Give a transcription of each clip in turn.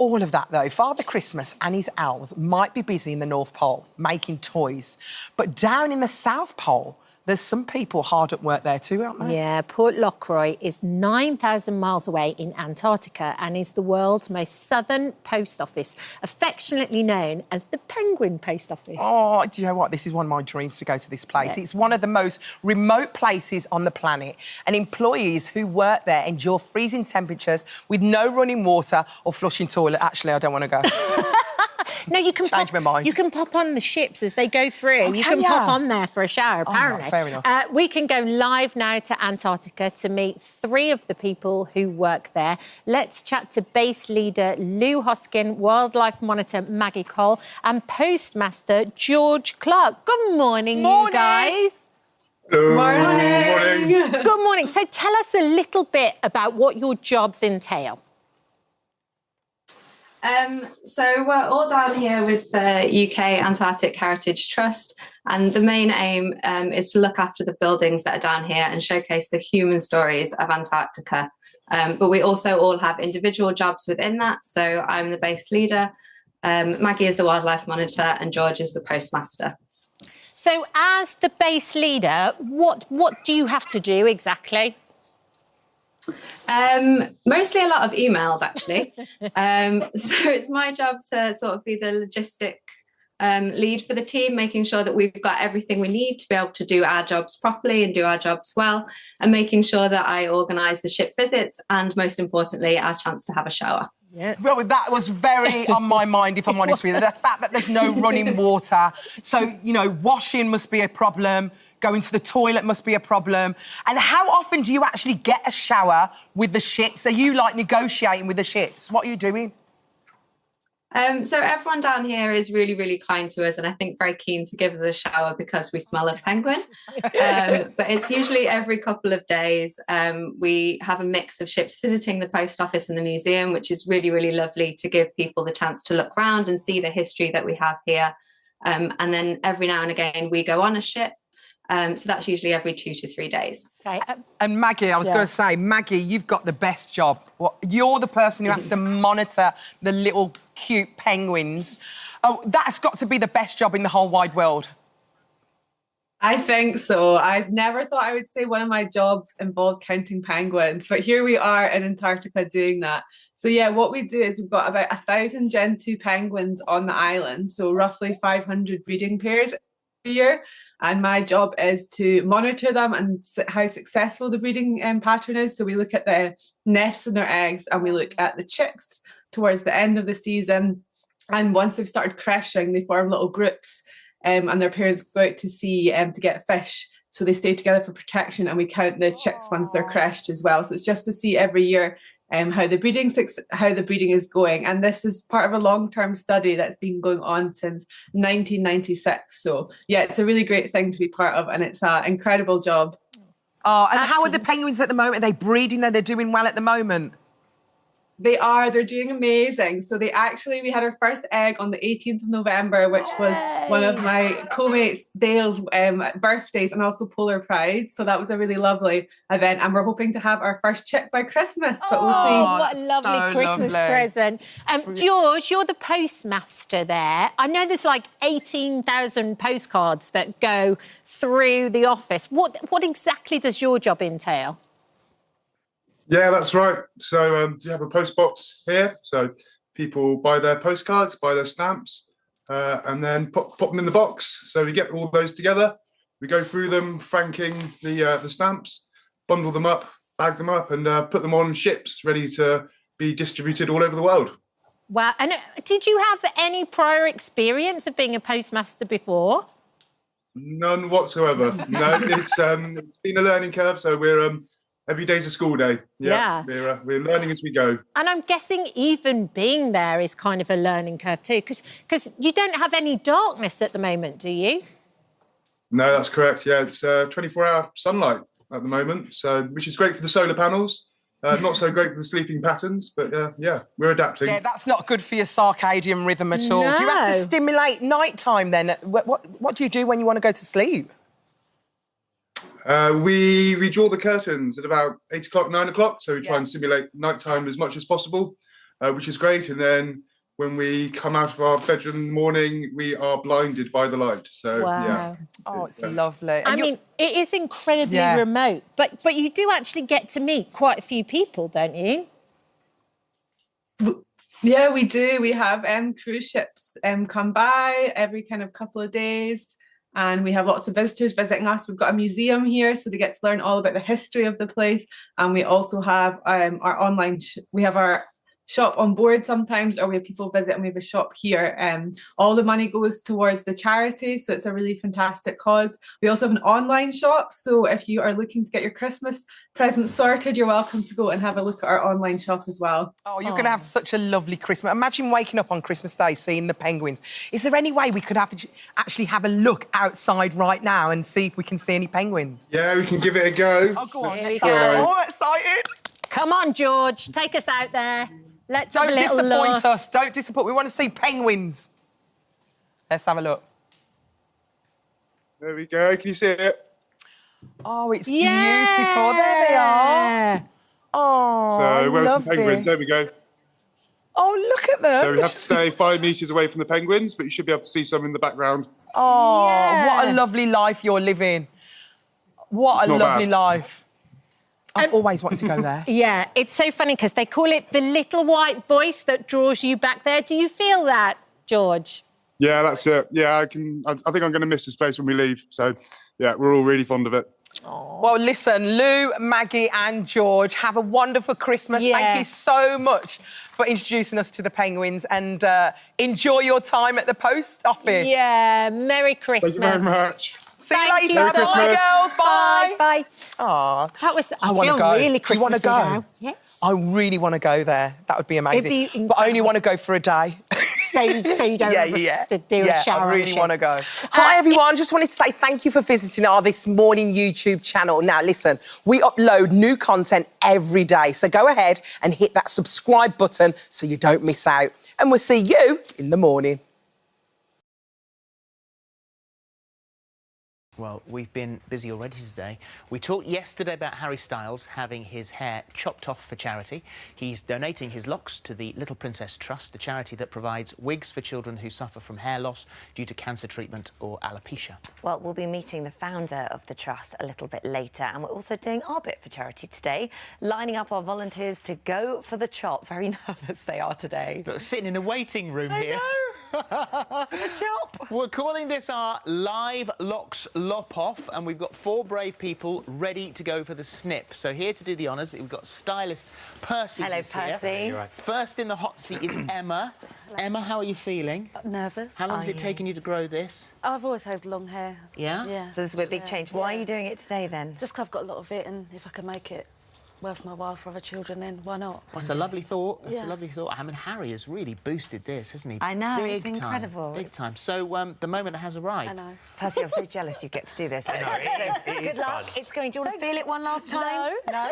all of that, though, Father Christmas and his elves might be busy in the North Pole making toys, but down in the South Pole, there's some people hard at work there too, aren't there? Yeah, Port Lockroy is 9,000 miles away in Antarctica and is the world's most southern post office, affectionately known as the Penguin Post Office. Oh, do you know what? This is one of my dreams to go to this place. It's one of the most remote places on the planet, and employees who work there endure freezing temperatures with no running water or flushing toilet. Actually, I don't want to go. No, you can Change my mind. You can pop on the ships as they go through. Oh, you can pop on there for a shower, apparently. Oh, fair enough. We can go live now to Antarctica to meet 3 of the people who work there. Let's chat to base leader Lou Hoskin, wildlife monitor Maggie Cole, and postmaster George Clark. Good morning, you guys. Good morning. Good morning. So tell us a little bit about what your jobs entail. So we're all down here with the UK Antarctic Heritage Trust, and the main aim is to look after the buildings that are down here and showcase the human stories of Antarctica. But we also all have individual jobs within that. So I'm the base leader, Maggie is the wildlife monitor, and George is the postmaster. So as the base leader, what do you have to do exactly? Mostly a lot of emails, actually. So it's my job to sort of be the logistic lead for the team, making sure that we've got everything we need to be able to do our jobs properly and do our jobs well, and making sure that I organise the ship visits and, most importantly, our chance to have a shower. Yeah. Well, that was very on my mind, if I'm honest with you. The fact that there's no running water. So, you know, washing must be a problem. Going to the toilet must be a problem. And how often do you actually get a shower with the ships? Are you, like, negotiating with the ships? What are you doing? So everyone down here is really, really kind to us, and I think very keen to give us a shower because we smell of penguin. But it's usually every couple of days. We have a mix of ships visiting the post office and the museum, which is really, really lovely to give people the chance to look around and see the history that we have here. And then every now and again, we go on a ship. So that's usually every 2 to 3 days. Okay. And Maggie, I was going to say, Maggie, you've got the best job. You're the person who has to monitor the little cute penguins. Oh, that's got to be the best job in the whole wide world. I think so. I never thought I would say one of my jobs involved counting penguins, but here we are in Antarctica doing that. So yeah, what we do is we've got about 1,000 Gen 2 penguins on the island, so roughly 500 breeding pairs a year. And my job is to monitor them and how successful the breeding pattern is. So we look at the nests and their eggs, and we look at the chicks towards the end of the season. And once they've started crashing, they form little groups, and their parents go out to sea to get fish. So they stay together for protection, and we count the chicks once they're crashed as well. So it's just to see every year how the breeding is going. And this is part of a long-term study that's been going on since 1996. So yeah, it's a really great thing to be part of, and it's an incredible job. Oh, and how are the penguins at the moment? Are they breeding? They're doing well at the moment? They're doing amazing. So we had our first egg on the 18th of November, which was one of my co-mates Dale's birthdays, and also Polar Pride. So that was a really lovely event, and we're hoping to have our first chick by Christmas, but we'll see. What a lovely Christmas present. George, you're the postmaster there. I know there's like 18,000 postcards that go through the office. What exactly does your job entail? Yeah, that's right. So you have a post box here. So people buy their postcards, buy their stamps, and then pop them in the box. So we get all those together. We go through them, franking the stamps, bundle them up, bag them up, and put them on ships ready to be distributed all over the world. Wow. And did you have any prior experience of being a postmaster before? None whatsoever. No, it's been a learning curve. So we're every day's a school day. Yeah. We're learning as we go. And I'm guessing even being there is kind of a learning curve too, because you don't have any darkness at the moment, do you? No, that's correct. Yeah, it's 24-hour sunlight at the moment, so which is great for the solar panels. Not so great for the sleeping patterns, but yeah, we're adapting. Yeah, that's not good for your circadian rhythm at all. No. Do you have to stimulate nighttime then? What do you do when you want to go to sleep? We draw the curtains at about 8 o'clock, 9 o'clock, so we try and simulate nighttime as much as possible. which is great. And then when we come out of our bedroom in the morning, we are blinded by the light. So, yeah. Oh, it's lovely. I mean, it is incredibly remote, but you do actually get to meet quite a few people, don't you? Yeah, we do. We have cruise ships come by every kind of couple of days, and we have lots of visitors visiting us. We've got a museum here, so they get to learn all about the history of the place. And we also have our online, we have our shop on board sometimes, or we have people visit and we have a shop here. All the money goes towards the charity, so it's a really fantastic cause. We also have an online shop, so if you are looking to get your Christmas presents sorted, you're welcome to go and have a look at our online shop as well. Oh, you're going to have such a lovely Christmas. Imagine waking up on Christmas Day seeing the penguins. Is there any way we could actually have a look outside right now and see if we can see any penguins? Yeah, we can give it a go. Oh, go on. Here we go. Oh, excited. Come on, George, take us out there. Let's have a Don't little disappoint look. us. Don't disappoint. We want to see penguins. Let's have a look. There we go. Can you see it? Oh, it's beautiful. There they are. Oh, So where's the love penguins? this. There we go. Oh, look at them. So we have to stay 5 metres away from the penguins, but you should be able to see some in the background. Oh, what a lovely life you're living. What a lovely life. I've always wanted to go there. Yeah, it's so funny because they call it the little white voice that draws you back there. Do you feel that, George? Yeah, that's it. Yeah, I think I'm going to miss this place when we leave. So, yeah, we're all really fond of it. Well, listen, Lou, Maggie and George, have a wonderful Christmas. Yeah. Thank you so much for introducing us to the penguins, and enjoy your time at the post office. Yeah, Merry Christmas. Thank you very much. See you Thank later. you Bye, so much. girls. Bye. Bye. Aw. That was, I wanna feel go. really Do you wanna Christmassy go? now. Yes. I really want to go there. That would be amazing. It'd be but I only incredible. want to go for a day. So you don't have to do a shower. I on the really ship. want to go. Hi, everyone. Just wanted to say thank you for visiting our This Morning YouTube channel. Now, listen, we upload new content every day. So go ahead and hit that subscribe button so you don't miss out. And we'll see you in the morning. Well, we've been busy already today. We talked yesterday about Harry Styles having his hair chopped off for charity. He's donating his locks to the Little Princess Trust, the charity that provides wigs for children who suffer from hair loss due to cancer treatment or alopecia. Well, we'll be meeting the founder of the trust a little bit later, and we're also doing our bit for charity today, lining up our volunteers to go for the chop. Very nervous they are today. But sitting in a waiting room here. The chop. We're calling this our live locks lop off, and we've got 4 brave people ready to go for the snip. So here to do the honours, we've got stylist Percy. Hello, who's here. Percy. You're right. First in the hot seat is Emma. Emma, how are you feeling? Nervous. How long has it taken you to grow this? I've always had long hair. Yeah? Yeah. So this will be a big change. Why are you doing it today then? Just 'cause I've got a lot of it, and if I can make it worth my while for other children, then why not? Well, it's a lovely thought. It's a Yeah. lovely thought. I mean, Harry has really boosted this, hasn't he? I know, Big it's time, incredible. Big time. So the moment has arrived. I know. Percy, I'm so jealous you get to do this. I know, Good luck. It's going. Do you want to feel it one last time? No.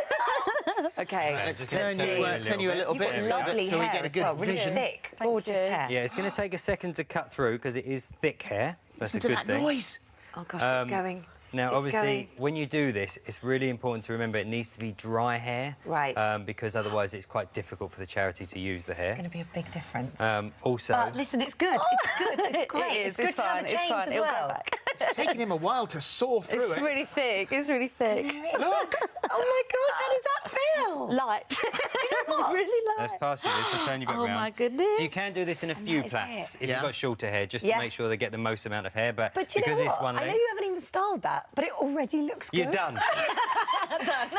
Okay. Let's turn you a little You've bit got so lovely we hair get a as good well, really vision. thick, gorgeous hair. Yeah, it's going to take a second to cut through because it is thick hair. That's Listen a to good that thing. noise. Oh gosh, it's going. Now, It's obviously, going. when you do this, it's really important to remember it needs to be dry hair. Right. Because otherwise it's quite difficult for the charity to use the hair. It's going to be a big difference. Also... But listen, it's good. It's good. It's great. is. It's good It's to have fine. a It's change fine. as It'll go well. back. It's taken him a while to saw through It's it. really thick. It's really thick. Look. Oh my gosh, how does that feel? Light. You know what? really light. Let's pass you this and turn you back Oh, round. my goodness. So you can do this in a few that is plaits it. if Yeah. you've got shorter hair, just Yeah. to make sure they get the most amount of hair. But But you because know it's what? one I know leg, you haven't even styled that, but it already looks good. you're done.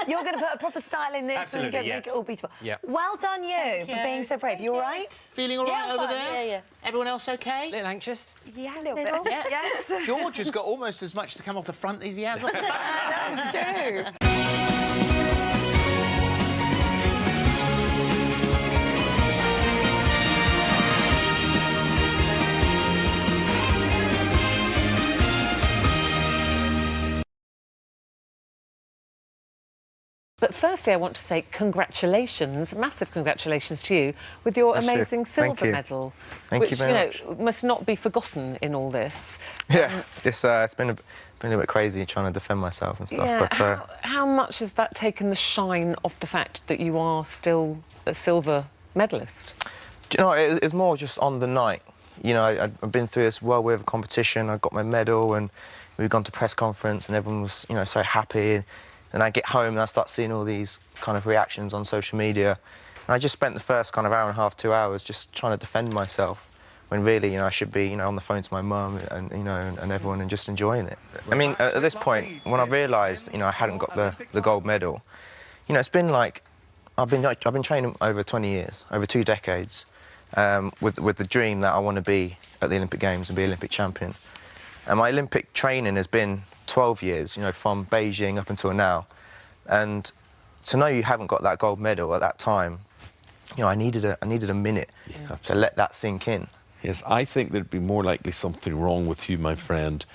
You're going to put a proper style in this Absolutely, and make yes. it all beautiful. Yeah. Well done, you, for being so brave. You all right? Feeling all right over there? Yeah. Everyone else okay? A little anxious? Yeah, a little bit. Yeah. Yes. George has got almost as much to come off the front as he has off the back. That's true. But firstly, I want to say congratulations, massive congratulations to you with your Bless you. amazing Thank silver you. medal, Thank which you very much. must not be forgotten in all this. Yeah, it's been a little bit crazy trying to defend myself and stuff. Yeah, But how much has that taken the shine off the fact that you are still a silver medalist? Do you know, it was more just on the night. You know, I've been through this whirlwind of competition. I got my medal, and we've gone to press conference, and everyone was, you know, so happy. And I get home and I start seeing all these kind of reactions on social media. And I just spent the first kind of hour and a half, 2 hours just trying to defend myself, when really, you know, I should be, you know, on the phone to my mum and, you know, and everyone and just enjoying it. I mean, at this point, when I realised, you know, I hadn't got the gold medal, you know, it's been like, I've been training over 20 years, over 2 decades, with the dream that I want to be at the Olympic Games and be Olympic champion. And my Olympic training has been 12 years, you know, from Beijing up until now. And to know you haven't got that gold medal at that time, you know, I needed a minute to let that sink in. Yes, I think there'd be more likely something wrong with you, my friend,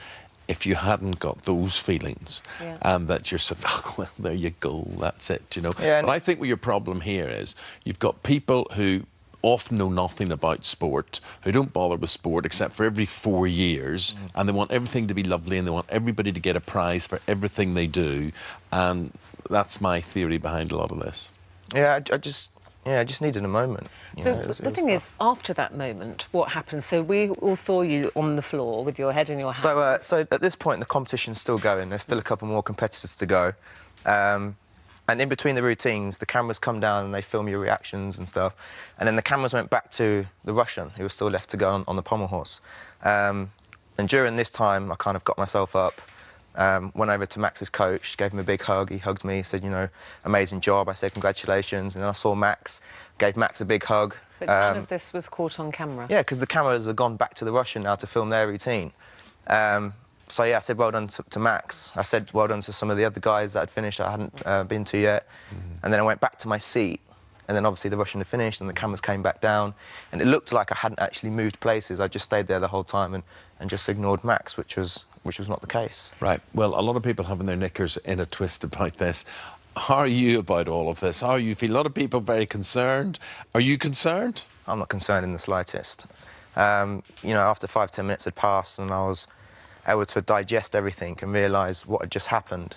if you hadn't got those feelings and that you're saying, oh, well, there you go, that's it, you know. Yeah, but I think what your problem here is you've got people who often know nothing about sport, who don't bother with sport except for every 4 years, and they want everything to be lovely and they want everybody to get a prize for everything they do, and that's my theory behind a lot of this. Yeah, I just needed a moment. So the thing is, after that moment, what happened? So we all saw you on the floor with your head in your hands. So at this point, the competition's still going. There's still a couple more competitors to go. And in between the routines, the cameras come down and they film your reactions and stuff. And then the cameras went back to the Russian, who was still left to go on the pommel horse. And during this time, I kind of got myself up, went over to Max's coach, gave him a big hug. He hugged me, said, you know, amazing job. I said, congratulations. And then I saw Max, gave Max a big hug. But none of this was caught on camera? Yeah, because the cameras have gone back to the Russian now to film their routine. So, yeah, I said well done to Max. I said well done to some of the other guys that I'd finished I hadn't been to yet. And then I went back to my seat. And then, obviously, the Russian had finished and the cameras came back down. And it looked like I hadn't actually moved places. I just stayed there the whole time and just ignored Max, which was not the case. Right. Well, a lot of people having their knickers in a twist about this. How are you about all of this? How are you feel? A lot of people very concerned. Are you concerned? I'm not concerned in the slightest. You know, after 5-10 minutes had passed and I was able to digest everything and realise what had just happened.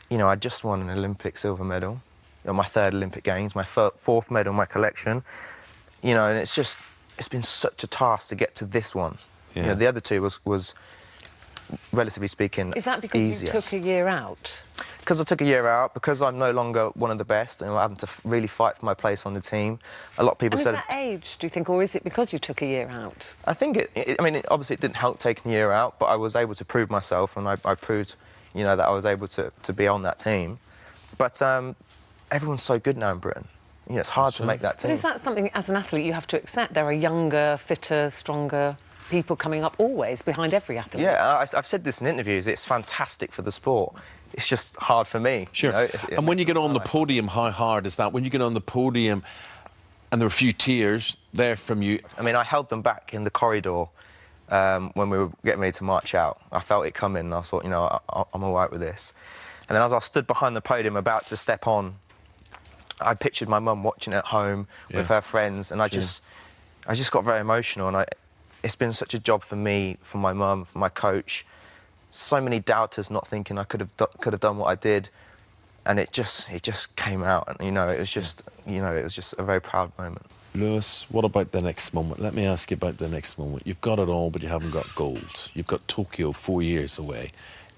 You know, I just won an Olympic silver medal, you know, my 3rd Olympic Games, my 4th medal in my collection. You know, and it's been such a task to get to this one. Yeah. You know, the other 2 was relatively speaking, Is that because easier. you took a year out? Because I took a year out, because I'm no longer one of the best and I'm having to really fight for my place on the team. A lot of people said... Is that age, do you think, or is it because you took a year out? I think obviously it didn't help taking a year out, but I was able to prove myself and I proved, you know, that I was able to be on that team. But everyone's so good now in Britain. You know, it's hard to make that team. But is that something, as an athlete, you have to accept? There are younger, fitter, stronger people coming up always behind every athlete. Yeah, I've said this in interviews, it's fantastic for the sport. It's just hard for me. Sure. You know? And when you get on the podium, how hard is that? When you get on the podium and there were a few tears there from you... I mean, I held them back in the corridor when we were getting ready to march out. I felt it coming and I thought, you know, I'm all right with this. And then as I stood behind the podium about to step on, I pictured my mum watching at home with her friends and I just got very emotional and it's been such a job for me, for my mum, for my coach. So many doubters not thinking I could have done what I did, and it just came out, and you know it was just a very proud moment. Lewis, what about the next moment? Let me ask you about the next moment. You've got it all, but you haven't got gold. You've got Tokyo 4 years away.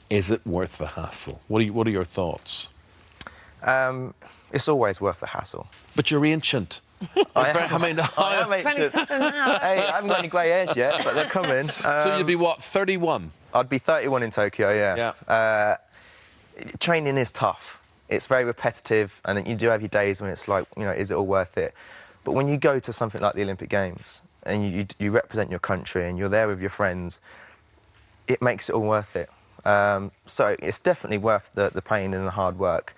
Is it worth the hassle? What are your thoughts? It's always worth the hassle. But you're ancient. I am ancient. 27 now. Hey, I haven't got any grey hairs yet, but they're coming. So you'll be what, 31? I'd be 31 in Tokyo, yeah. Training is tough. It's very repetitive, and you do have your days when it's like, you know, is it all worth it? But when you go to something like the Olympic Games and you represent your country and you're there with your friends, it makes it all worth it. So it's definitely worth the pain and the hard work.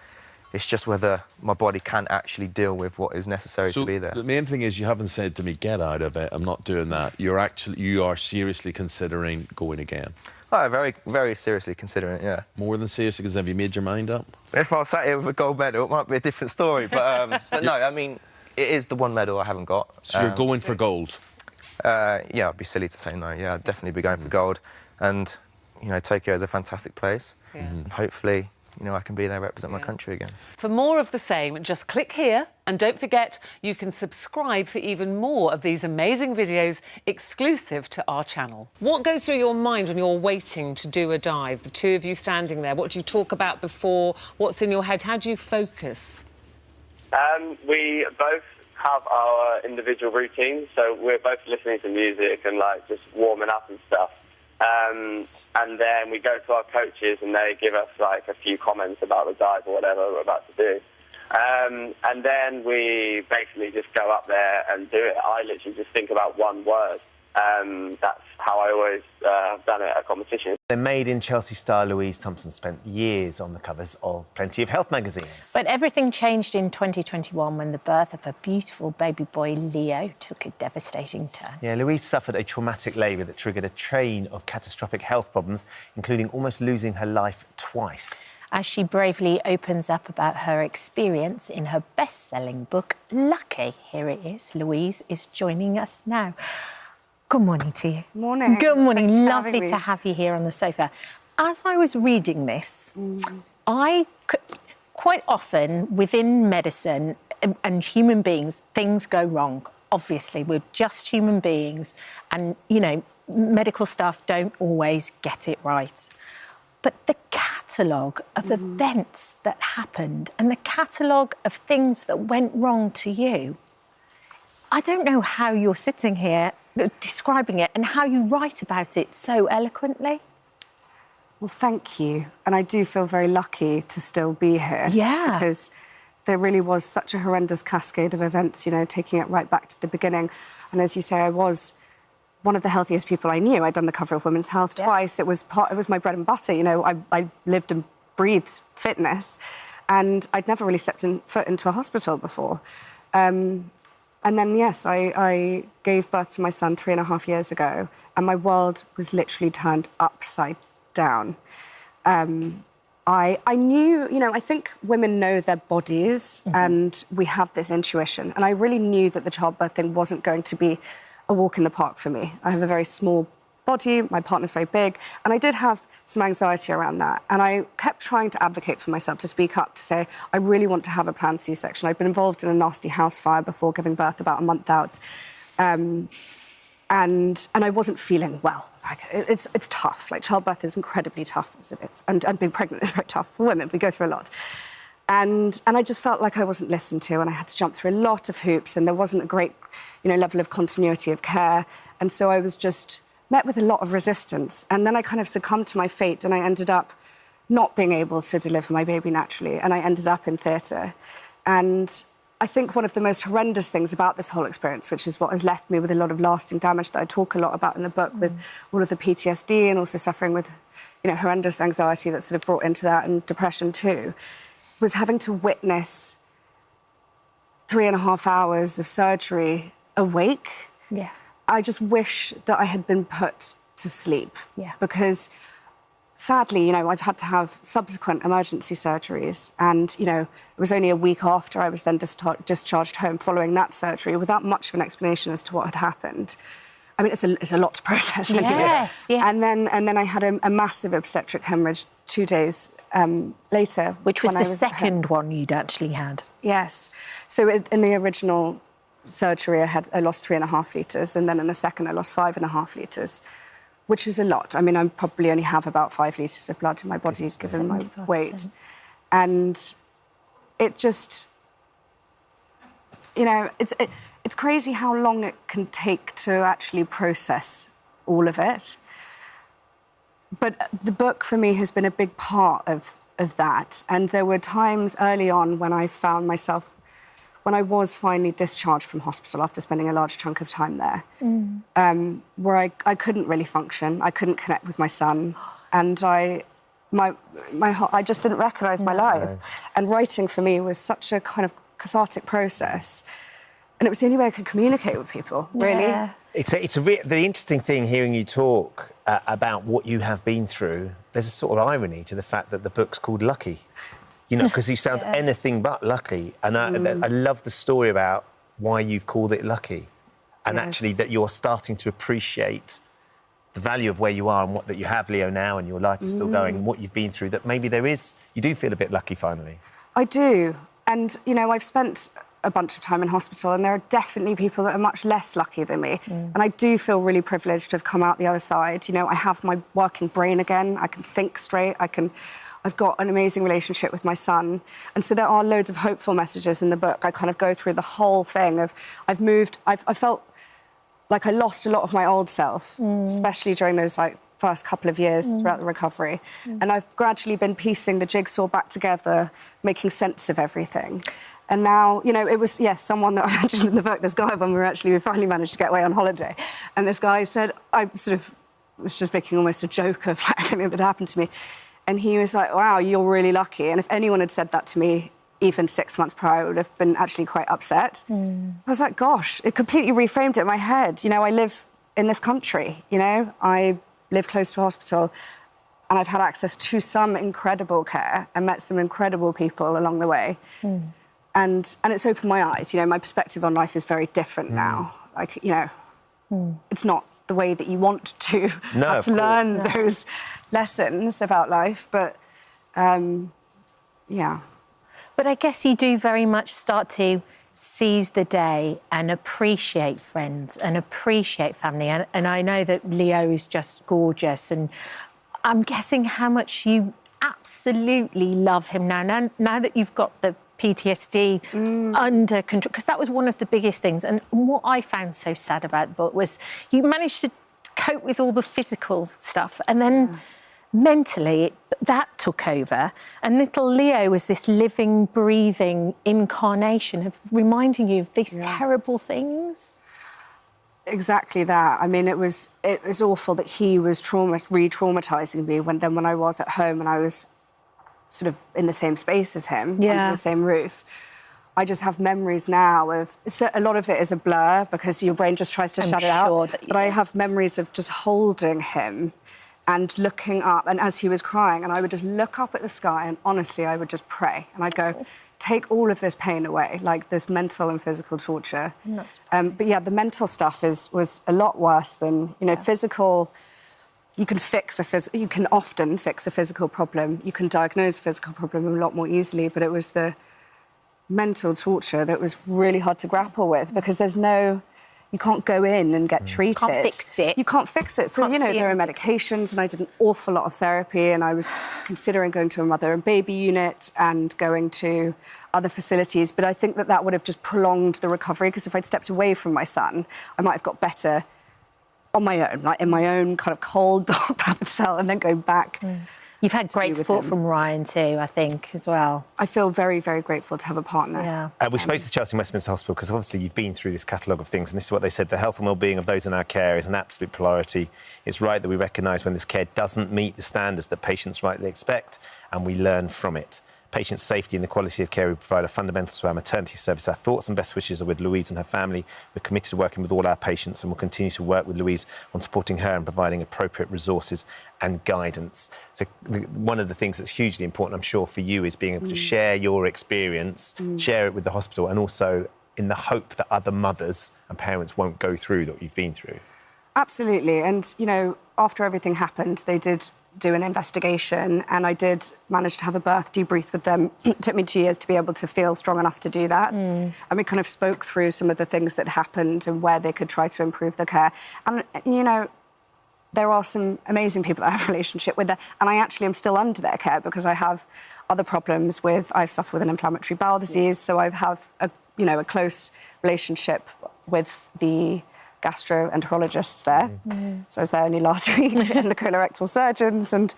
It's just whether my body can actually deal with what is necessary to be there. The main thing is you haven't said to me, get out of it, I'm not doing that. You are seriously considering going again. Oh, very, very seriously considering it, yeah. More than seriously, because have you made your mind up? If I was sat here with a gold medal, it might be a different story, but no, I mean, it is the one medal I haven't got. So you're going for gold? Yeah, it'd be silly to say no. Yeah, I'd definitely be going for gold. And, you know, Tokyo is a fantastic place. Yeah. And hopefully you know, I can be there, represent my country again. For more of the same, just click here, and don't forget you can subscribe for even more of these amazing videos exclusive to our channel. What goes through your mind when you're waiting to do a dive? The two of you standing there, what do you talk about before? What's in your head? How do you focus? We both have our individual routines, so we're both listening to music and like just warming up and stuff. And then we go to our coaches and they give us like a few comments about the dive or whatever we're about to do. And then we basically just go up there and do it. I literally just think about one word. That's how I always done it at a competition. The made-in-Chelsea star Louise Thompson spent years on the covers of plenty of health magazines. But everything changed in 2021 when the birth of her beautiful baby boy Leo took a devastating turn. Yeah, Louise suffered a traumatic labour that triggered a chain of catastrophic health problems, including almost losing her life twice. As she bravely opens up about her experience in her best-selling book, Lucky, here it is, Louise is joining us now. Good morning to you. Morning. Good morning. Thanks for Lovely having me. to have you here on the sofa. As I was reading this, quite often within medicine and human beings, things go wrong. Obviously, we're just human beings and, you know, medical staff don't always get it right. But the catalogue of events that happened and the catalogue of things that went wrong to you, I don't know how you're sitting here describing it and how you write about it so eloquently. Well, thank you. And I do feel very lucky to still be here. Yeah. Because there really was such a horrendous cascade of events, you know, taking it right back to the beginning. And as you say, I was one of the healthiest people I knew. I'd done the cover of Women's Health twice. It was my bread and butter. You know, I lived and breathed fitness. And I'd never really stepped foot into a hospital before. And then, yes, I gave birth to my son 3.5 years ago, and my world was literally turned upside down. I knew, you know, I think women know their bodies and we have this intuition. And I really knew that the childbirth thing wasn't going to be a walk in the park for me. I have a very small body, my partner's very big, and I did have some anxiety around that. And I kept trying to advocate for myself, to speak up, to say, I really want to have a planned C-section. I'd been involved in a nasty house fire before giving birth, about a month out. And I wasn't feeling well. Like, it's tough. Like, childbirth is incredibly tough as it is. And being pregnant is very tough for women. We go through a lot. And I just felt like I wasn't listened to, and I had to jump through a lot of hoops, and there wasn't a great, you know, level of continuity of care. And so I was just met with a lot of resistance. And then I kind of succumbed to my fate, and I ended up not being able to deliver my baby naturally, and I ended up in theatre. And I think one of the most horrendous things about this whole experience, which is what has left me with a lot of lasting damage that I talk a lot about in the book, with all of the PTSD and also suffering with, you know, horrendous anxiety that's sort of brought into that, and depression too, was having to witness 3.5 hours of surgery awake. Yeah. I just wish that I had been put to sleep. Yeah. Because sadly, you know, I've had to have subsequent emergency surgeries, and, you know, it was only a week after I was then discharged home following that surgery without much of an explanation as to what had happened. I mean, it's a lot to process. Yes, yes. And then I had a massive obstetric hemorrhage 2 days later. Which was the second one you'd actually had. Yes. So in the original surgery, I lost 3.5 litres, and then in the second I lost 5.5 litres, which is a lot. I mean, I probably only have about 5 litres of blood in my body given my weight. And it just, you know, it's crazy how long it can take to actually process all of it. But the book for me has been a big part of that. And there were times early on when I found myself, when I was finally discharged from hospital after spending a large chunk of time there, where I couldn't really function. I couldn't connect with my son, and I just didn't recognise my life. And writing for me was such a kind of cathartic process, and it was the only way I could communicate with people, really. Yeah. The interesting thing hearing you talk about what you have been through, there's a sort of irony to the fact that the book's called Lucky. You know, because he sounds anything but lucky. And I love the story about why you've called it Lucky. And actually that you're starting to appreciate the value of where you are and that you have Leo now and your life is still going, and what you've been through, that maybe you do feel a bit lucky finally. I do. And, you know, I've spent a bunch of time in hospital, and there are definitely people that are much less lucky than me. And I do feel really privileged to have come out the other side. You know, I have my working brain again. I can think straight. I've got an amazing relationship with my son. And so there are loads of hopeful messages in the book. I kind of go through the whole thing of I felt like I lost a lot of my old self, especially during those first couple of years throughout the recovery. And I've gradually been piecing the jigsaw back together, making sense of everything. And now, you know, it was, someone that I mentioned in the book, this guy, when we finally managed to get away on holiday. And this guy said, I sort of was just making almost a joke of everything that happened to me. And he was like, wow, you're really lucky. And if anyone had said that to me, even 6 months prior, I would have been actually quite upset. I was like, gosh, it completely reframed it in my head. You know, I live in this country, you know, I live close to a hospital, and I've had access to some incredible care and met some incredible people along the way. And it's opened my eyes. You know, my perspective on life is very different now. Like, you know, it's not the way that you want to have to learn those lessons about life, but yeah. But I guess you do very much start to seize the day and appreciate friends and appreciate family. And I know that Leo is just gorgeous, and I'm guessing how much you absolutely love him now that you've got the PTSD under control, because that was one of the biggest things. And what I found so sad about the book was you managed to cope with all the physical stuff, and then mentally that took over, and little Leo was this living, breathing incarnation of reminding you of these terrible things. Exactly that. I mean, it was awful that he was re-traumatising me when I was at home and I was sort of in the same space as him, under the same roof. I just have memories now of... So a lot of it is a blur because your brain just tries to shut it out. But I have memories of just holding him and looking up, and as he was crying, and I would just look up at the sky, and honestly, I would just pray. And I'd go, take all of this pain away, like this mental and physical torture. But yeah, the mental stuff was a lot worse than, you know, physical... You can often fix a physical problem. You can diagnose a physical problem a lot more easily, but it was the mental torture that was really hard to grapple with, because you can't go in and get treated. You can't fix it. You can't fix it. So, you know, there are medications, and I did an awful lot of therapy, and I was considering going to a mother and baby unit and going to other facilities, but I think that would have just prolonged the recovery, because if I'd stepped away from my son, I might have got better on my own, like in my own kind of cold dog cell, and then go back. You've had great support from Ryan too, I think, as well. I feel very, very grateful to have a partner. We spoke to the Chelsea and Westminster Hospital because obviously you've been through this catalogue of things, and this is what they said: the health and well-being of those in our care is an absolute priority. It's right that we recognise when this care doesn't meet the standards that patients rightly expect, and we learn from it. Patient safety and the quality of care we provide are fundamental to our maternity service. Our thoughts and best wishes are with Louise and her family. We're committed to working with all our patients, and we'll continue to work with Louise on supporting her and providing appropriate resources and guidance. So one of the things that's hugely important, I'm sure, for you is being able to share your experience, share it with the hospital, and also in the hope that other mothers and parents won't go through what you've been through. Absolutely. And, you know, after everything happened, they did do an investigation, and I did manage to have a birth debrief with them. It took me 2 years to be able to feel strong enough to do that. And we kind of spoke through some of the things that happened and where they could try to improve the care. And, you know, there are some amazing people that I have a relationship with, and I actually am still under their care because I have other problems I've suffered with an inflammatory bowel disease, so I have a close relationship with the gastroenterologists there. So I was there only last week, and the colorectal surgeons. And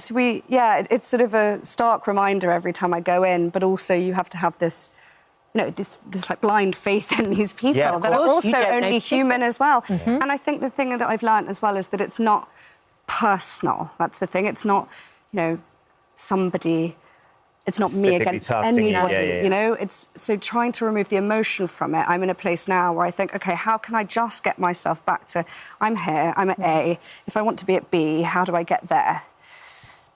so it's sort of a stark reminder every time I go in, but also you have to have this, you know, this like blind faith in these people that are also only human as well. And I think the thing that I've learned as well is that it's not personal. That's the thing. It's not, you know, somebody... It's not me against anybody, you know? It's so trying to remove the emotion from it. I'm in a place now where I think, OK, how can I just get myself back to, I'm here, I'm at A. If I want to be at B, how do I get there?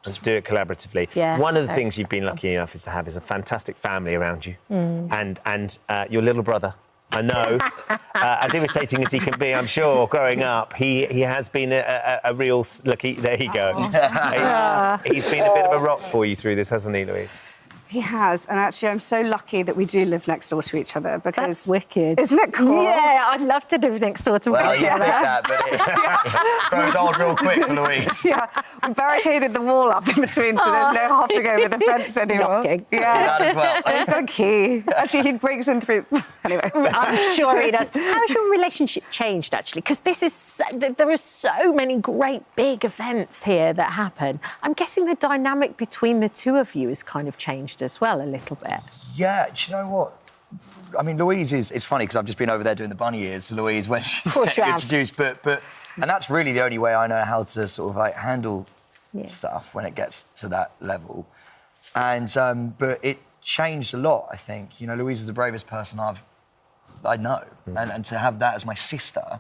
Just do it collaboratively. One of the things you've been lucky enough is to have is a fantastic family around you, and your little brother I know. As irritating as he can be, I'm sure, growing up, he has been a real... Look, there you go. He's been a bit of a rock for you through this, hasn't he, Louise? He has, and actually I'm so lucky that we do live next door to each other because... That's wicked. Isn't it cool? Yeah, I'd love to live next door to Well, each you other. think that, but it grows old real quick for Louise. Yeah, we barricaded the wall up in between, so there's no hopping over the fence anymore. Knocking. Yeah, That as well. And he's got a key. Actually, he breaks in through... Anyway. I'm sure he does. How has your relationship changed, actually? Because there are so many great big events here that happen. I'm guessing the dynamic between the two of you has kind of changed as well a little bit. Yeah, do you know what? I mean, Louise it's funny because I've just been over there doing the bunny ears to Louise when she's getting introduced, but and that's really the only way I know how to sort of like handle stuff when it gets to that level. And but it changed a lot, I think. You know, Louise is the bravest person I know, and to have that as my sister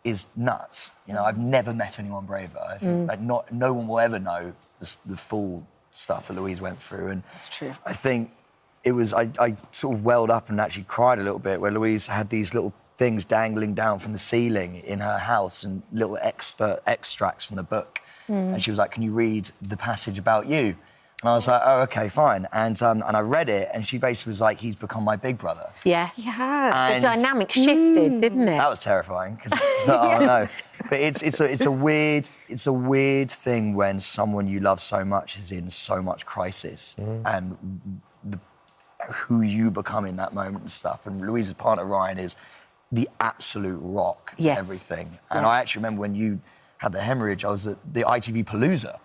is nuts. You know, I've never met anyone braver. I think like no one will ever know the full stuff that Louise went through, and that's true. I think it was I sort of welled up and actually cried a little bit where Louise had these little things dangling down from the ceiling in her house and little extracts from the book, and she was like, "Can you read the passage about you?" And I was like, "Oh, okay, fine." And I read it, and she basically was like, "He's become my big brother." Yeah. Yeah. The dynamic shifted, didn't it? That was terrifying because oh no, but it's a weird thing when someone you love so much is in so much crisis and who you become in that moment and stuff. And Louise's partner Ryan is the absolute rock to everything. And I actually remember when you had the hemorrhage, I was at the ITV Palooza.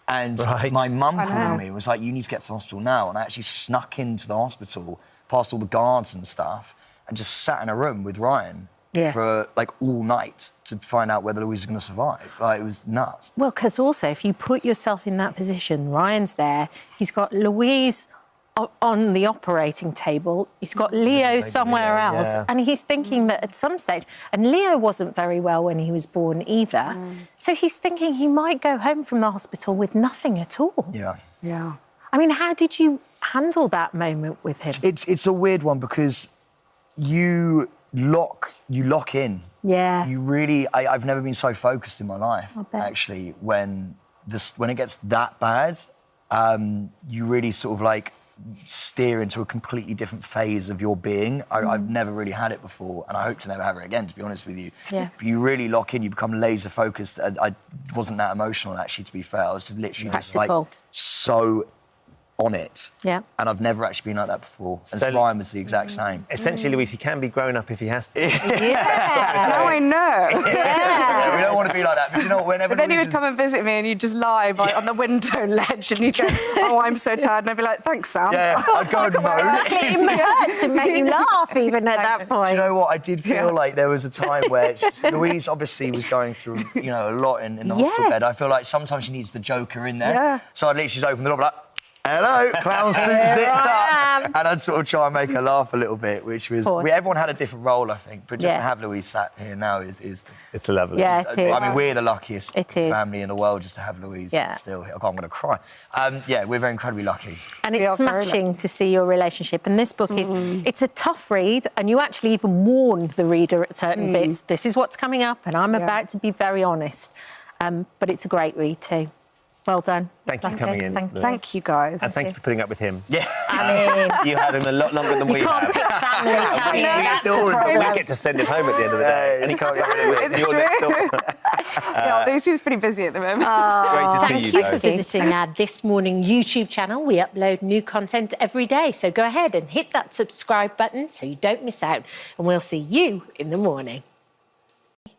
And my mum called me and was like, "You need to get to the hospital now." And I actually snuck into the hospital, past all the guards and stuff, and just sat in a room with Ryan for like all night to find out whether Louise was going to survive. Like, it was nuts. Well, because also, if you put yourself in that position, Ryan's there, he's got Louise on the operating table, he's got Leo somewhere else, and he's thinking that at some stage, and Leo wasn't very well when he was born either, so he's thinking he might go home from the hospital with nothing at all. Yeah. I mean, how did you handle that moment with him? It's a weird one because you lock in. Yeah. You really... I've never been so focused in my life, actually, when it gets that bad, you really sort of like steer into a completely different phase of your being. I've never really had it before, and I hope to never have it again, to be honest with you. Yeah. But you really lock in, you become laser focused. I wasn't that emotional, actually, to be fair. I was just literally just like so on it. Yeah. And I've never actually been like that before. And so Ryan was the exact same. Essentially, Louise, he can be grown up if he has to. Now I know. Yeah, we don't want to be like that, but you know what, whenever... But then he would come and visit me and you'd just lie on the window ledge and you'd go, "Oh, I'm so tired." And I'd be like, "Thanks, Sam." Yeah, I'd go and moan. Exactly, it hurts to make you laugh even at that point. Do you know what? I did feel like there was a time where Louise obviously was going through, you know, a lot in the hospital bed. I feel like sometimes she needs the Joker in there. Yeah. So I'd literally just open the door and be like, "Hello, clown suit zipped up." And I'd sort of try and make her laugh a little bit, which was... everyone had a different role, I think, but just to have Louise sat here now is it's lovely. Yeah, it is. I mean, we're the luckiest family in the world just to have Louise still here. Oh, I'm going to cry. Yeah, we're very incredibly lucky. And it's smashing to see your relationship. And this book is, it's a tough read, and you actually even warn the reader at certain bits. This is what's coming up, and I'm about to be very honest. But it's a great read too. Well done. Thank you for coming in. Thank you, guys. And thank you for putting up with him. Yeah. I mean... You had him a lot longer than we have. You can't pick family, can you? That's the problem. We get to send him home at the end of the day. And he can't get rid of it. It's true. Yeah, he seems pretty busy at the moment. Great to see Thank you for visiting our This Morning YouTube channel. We upload new content every day, so go ahead and hit that subscribe button so you don't miss out. And we'll see you in the morning.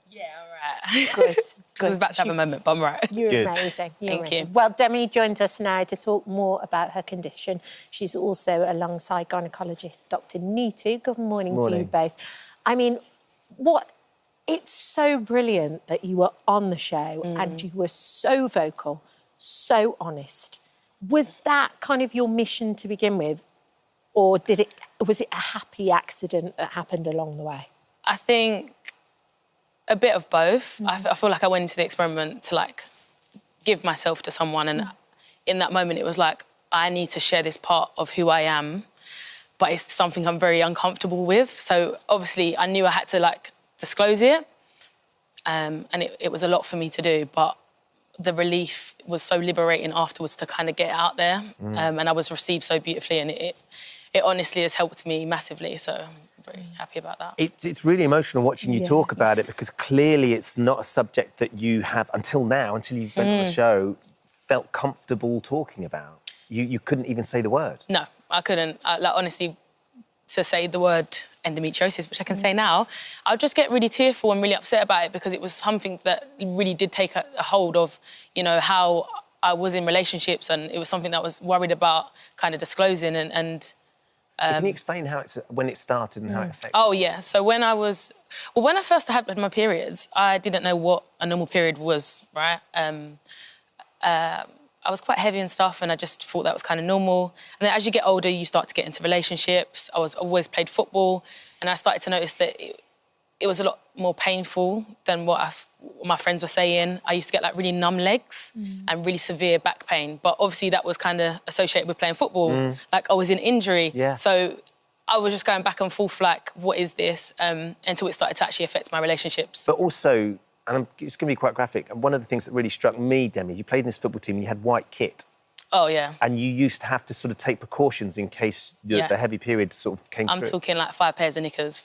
Yeah, all right. Good. I was about to have a moment, but I'm right. You're amazing. Thank you. Well, Demi joins us now to talk more about her condition. She's also alongside gynaecologist Dr. Neetu. Good morning to you both. I mean, it's so brilliant that you were on the show and you were so vocal, so honest. Was that kind of your mission to begin with, or was it a happy accident that happened along the way? I think a bit of both. I feel like I went into the experiment to like give myself to someone, and in that moment it was like, I need to share this part of who I am. but it's something I'm very uncomfortable with. So obviously I knew I had to like disclose it, and it was a lot for me to do, but the relief was so liberating afterwards to kind of get it out there, and I was received so beautifully, and it honestly has helped me massively, so I'm very happy about that. It's really emotional watching you talk about it, because clearly it's not a subject that you have, until now, until you went on the show, felt comfortable talking about. You couldn't even say the word. No, I couldn't. Like, honestly, to say the word endometriosis, which I can say now, I'd just get really tearful and really upset about it, because it was something that really did take a hold of, you know, how I was in relationships, and it was something that I was worried about kind of disclosing and so can you explain when it started and how it affected? Oh, yeah. So when I first had my periods, I didn't know what a normal period was, right? I was quite heavy and stuff, and I just thought that was kind of normal. And then as you get older, you start to get into relationships. I always played football, and I started to notice that it was a lot more painful than what my friends were saying. I used to get like really numb legs and really severe back pain. But obviously that was kind of associated with playing football. Like I was in injury. Yeah. So I was just going back and forth like, what is this? Until it started to actually affect my relationships. But also, and it's going to be quite graphic, and one of the things that really struck me, Demi, you played in this football team and you had white kit. Oh, yeah. And you used to have to sort of take precautions in case the heavy period sort of came through. I'm talking like 5 pairs of knickers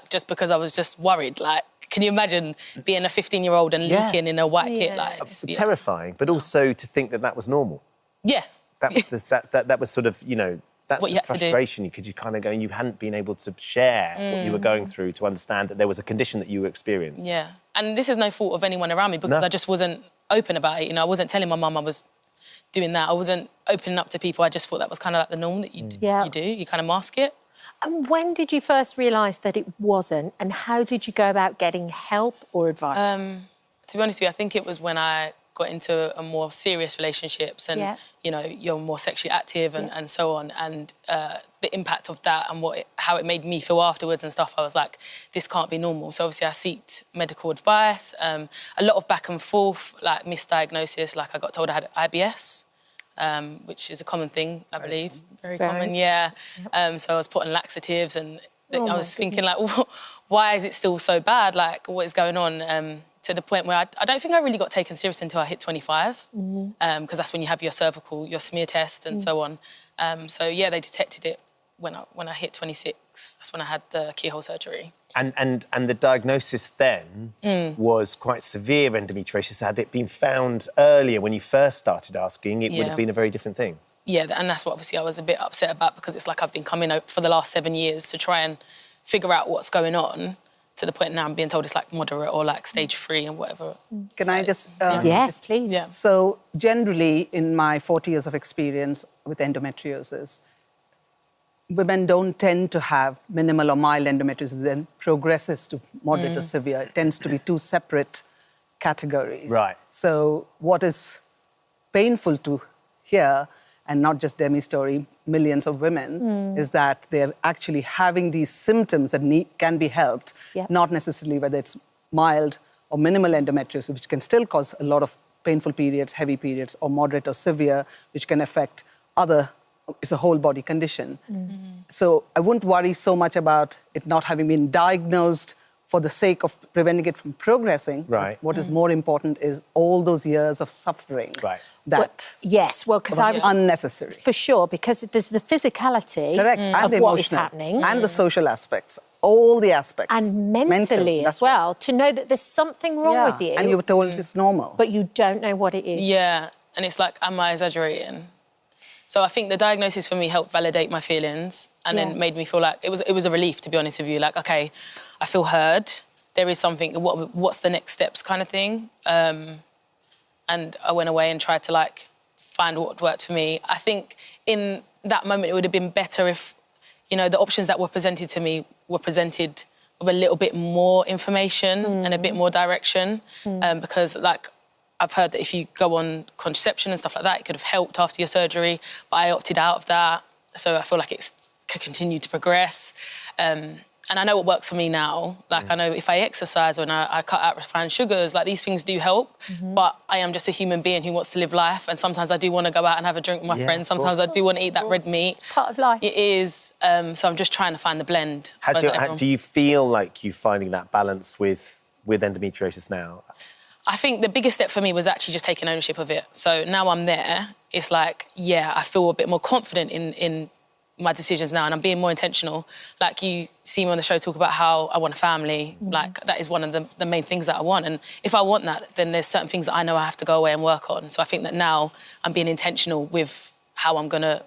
just because I was just worried. Like, can you imagine being a 15-year-old and leaking in a white kit? Like, terrifying, but also to think that was normal. Yeah. That was sort of, you know, that's what the you had to do. frustration, because you kind of go and you hadn't been able to share what you were going through, to understand that there was a condition that you were experiencing. Yeah. And this is no fault of anyone around me, because I just wasn't open about it. You know, I wasn't telling my mum I was doing that. I wasn't opening up to people. I just thought that was kind of like the norm that you do. You kind of mask it. And when did you first realise that it wasn't, and how did you go about getting help or advice? To be honest with you, I think it was when I got into a more serious relationships, and you know, you're more sexually active and so on, and the impact of that and how it made me feel afterwards and stuff. I was like, this can't be normal. So obviously I sought medical advice, a lot of back and forth, like misdiagnosis. Like I got told I had IBS, which is a common thing, I believe. Very common, yeah. So I was put on laxatives, and I was thinking like, why is it still so bad? Like, what is going on? To the point where I don't think I really got taken serious until I hit 25, because that's when you have your cervical, your smear test and so on. So yeah, they detected it when I hit 26. That's when I had the keyhole surgery. And the diagnosis then was quite severe endometriosis. Had it been found earlier when you first started asking, it would have been a very different thing. Yeah, and that's what obviously I was a bit upset about, because it's like I've been coming out for the last 7 years to try and figure out what's going on, to the point now I'm being told it's like moderate or like stage 3 and whatever. Can I just... yes, please. Yeah. So generally, in my 40 years of experience with endometriosis, women don't tend to have minimal or mild endometriosis, then progresses to moderate or severe. It tends to be 2 separate categories. Right. So what is painful to hear, and not just Demi's story, millions of women, is that they're actually having these symptoms that can be helped, not necessarily whether it's mild or minimal endometriosis, which can still cause a lot of painful periods, heavy periods, or moderate or severe, which can affect it's a whole body condition. So I wouldn't worry so much about it not having been diagnosed for the sake of preventing it from progressing. Right. What is more important is all those years of suffering. Right. Because I was unnecessary. For sure, because there's the physicality and of the what is emotional, happening. and the social aspects, all the aspects. And mentally as well, to know that there's something wrong with you. And you were told it's normal. But you don't know what it is. Yeah, and it's like, am I exaggerating? So I think the diagnosis for me helped validate my feelings, and then made me feel like it was a relief, to be honest with you. Like, okay, I feel heard. There is something. What's the next steps, kind of thing. And I went away and tried to like find what worked for me. I think in that moment it would have been better if, you know, the options that were presented to me were presented with a little bit more information and a bit more direction, because like, I've heard that if you go on contraception and stuff like that, it could have helped after your surgery, but I opted out of that. So I feel like it could continue to progress. And and I know what works for me now. Like, I know if I exercise or I cut out refined sugars, like, these things do help. But I am just a human being who wants to live life. And sometimes I do want to go out and have a drink with my friends. Sometimes I do want to eat that red meat. It's part of life. It is. So I'm just trying to find the blend. Do you feel like you're finding that balance with endometriosis now? I think the biggest step for me was actually just taking ownership of it. So now I'm there, it's like, yeah, I feel a bit more confident in my decisions now, and I'm being more intentional. Like, you see me on the show talk about how I want a family. Like, that is one of the main things that I want. And if I want that, then there's certain things that I know I have to go away and work on. So I think that now I'm being intentional with how I'm going to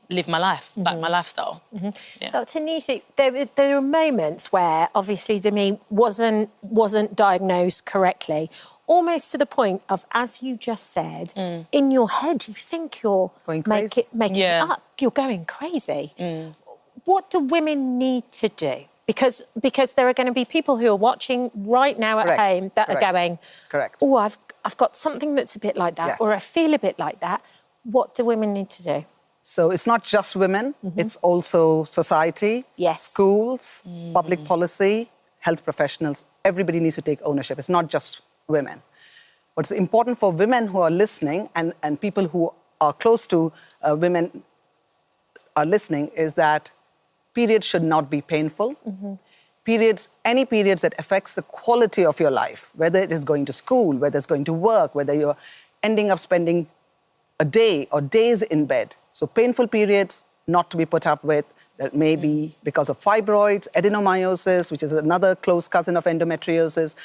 live my life, like my lifestyle. Yeah. Dr. Nishi, there are moments where obviously Demi wasn't diagnosed correctly, almost to the point of, as you just said, in your head you think you're making it up. You're going crazy. What do women need to do? Because there are going to be people who are watching right now at home that are going, oh, I've got something that's a bit like that, or I feel a bit like that. What do women need to do? So it's not just women, it's also society, schools, public policy, health professionals. Everybody needs to take ownership. It's not just women. What's important for women who are listening and people who are close to women are listening is that periods should not be painful. Any periods that affects the quality of your life, whether it is going to school, whether it's going to work, whether you're ending up spending a day or days in bed. So painful periods not to be put up with. That may be because of fibroids, adenomyosis, which is another close cousin of endometriosis,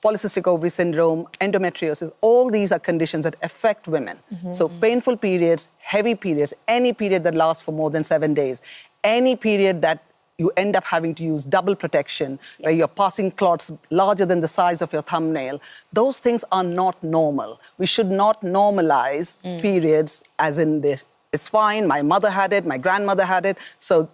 polycystic ovary syndrome, endometriosis. All these are conditions that affect women. So painful periods, heavy periods, any period that lasts for more than 7 days, any period that you end up having to use double protection, where you're passing clots larger than the size of your thumbnail, those things are not normal. We should not normalize periods as in this. It's fine, my mother had it, my grandmother had it, so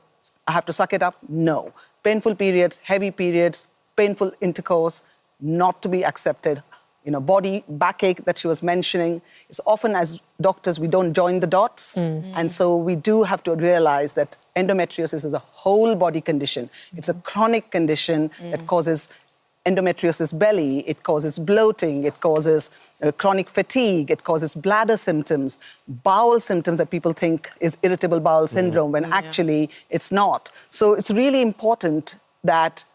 I have to suck it up. No. Painful periods, heavy periods, painful intercourse, not to be accepted. You know, body backache that she was mentioning. It's often as doctors, we don't join the dots. And so we do have to realize that endometriosis is a whole body condition. It's a chronic condition that causes endometriosis belly, it causes bloating, it causes chronic fatigue, it causes bladder symptoms, bowel symptoms that people think is irritable bowel syndrome when actually it's not. So it's really important that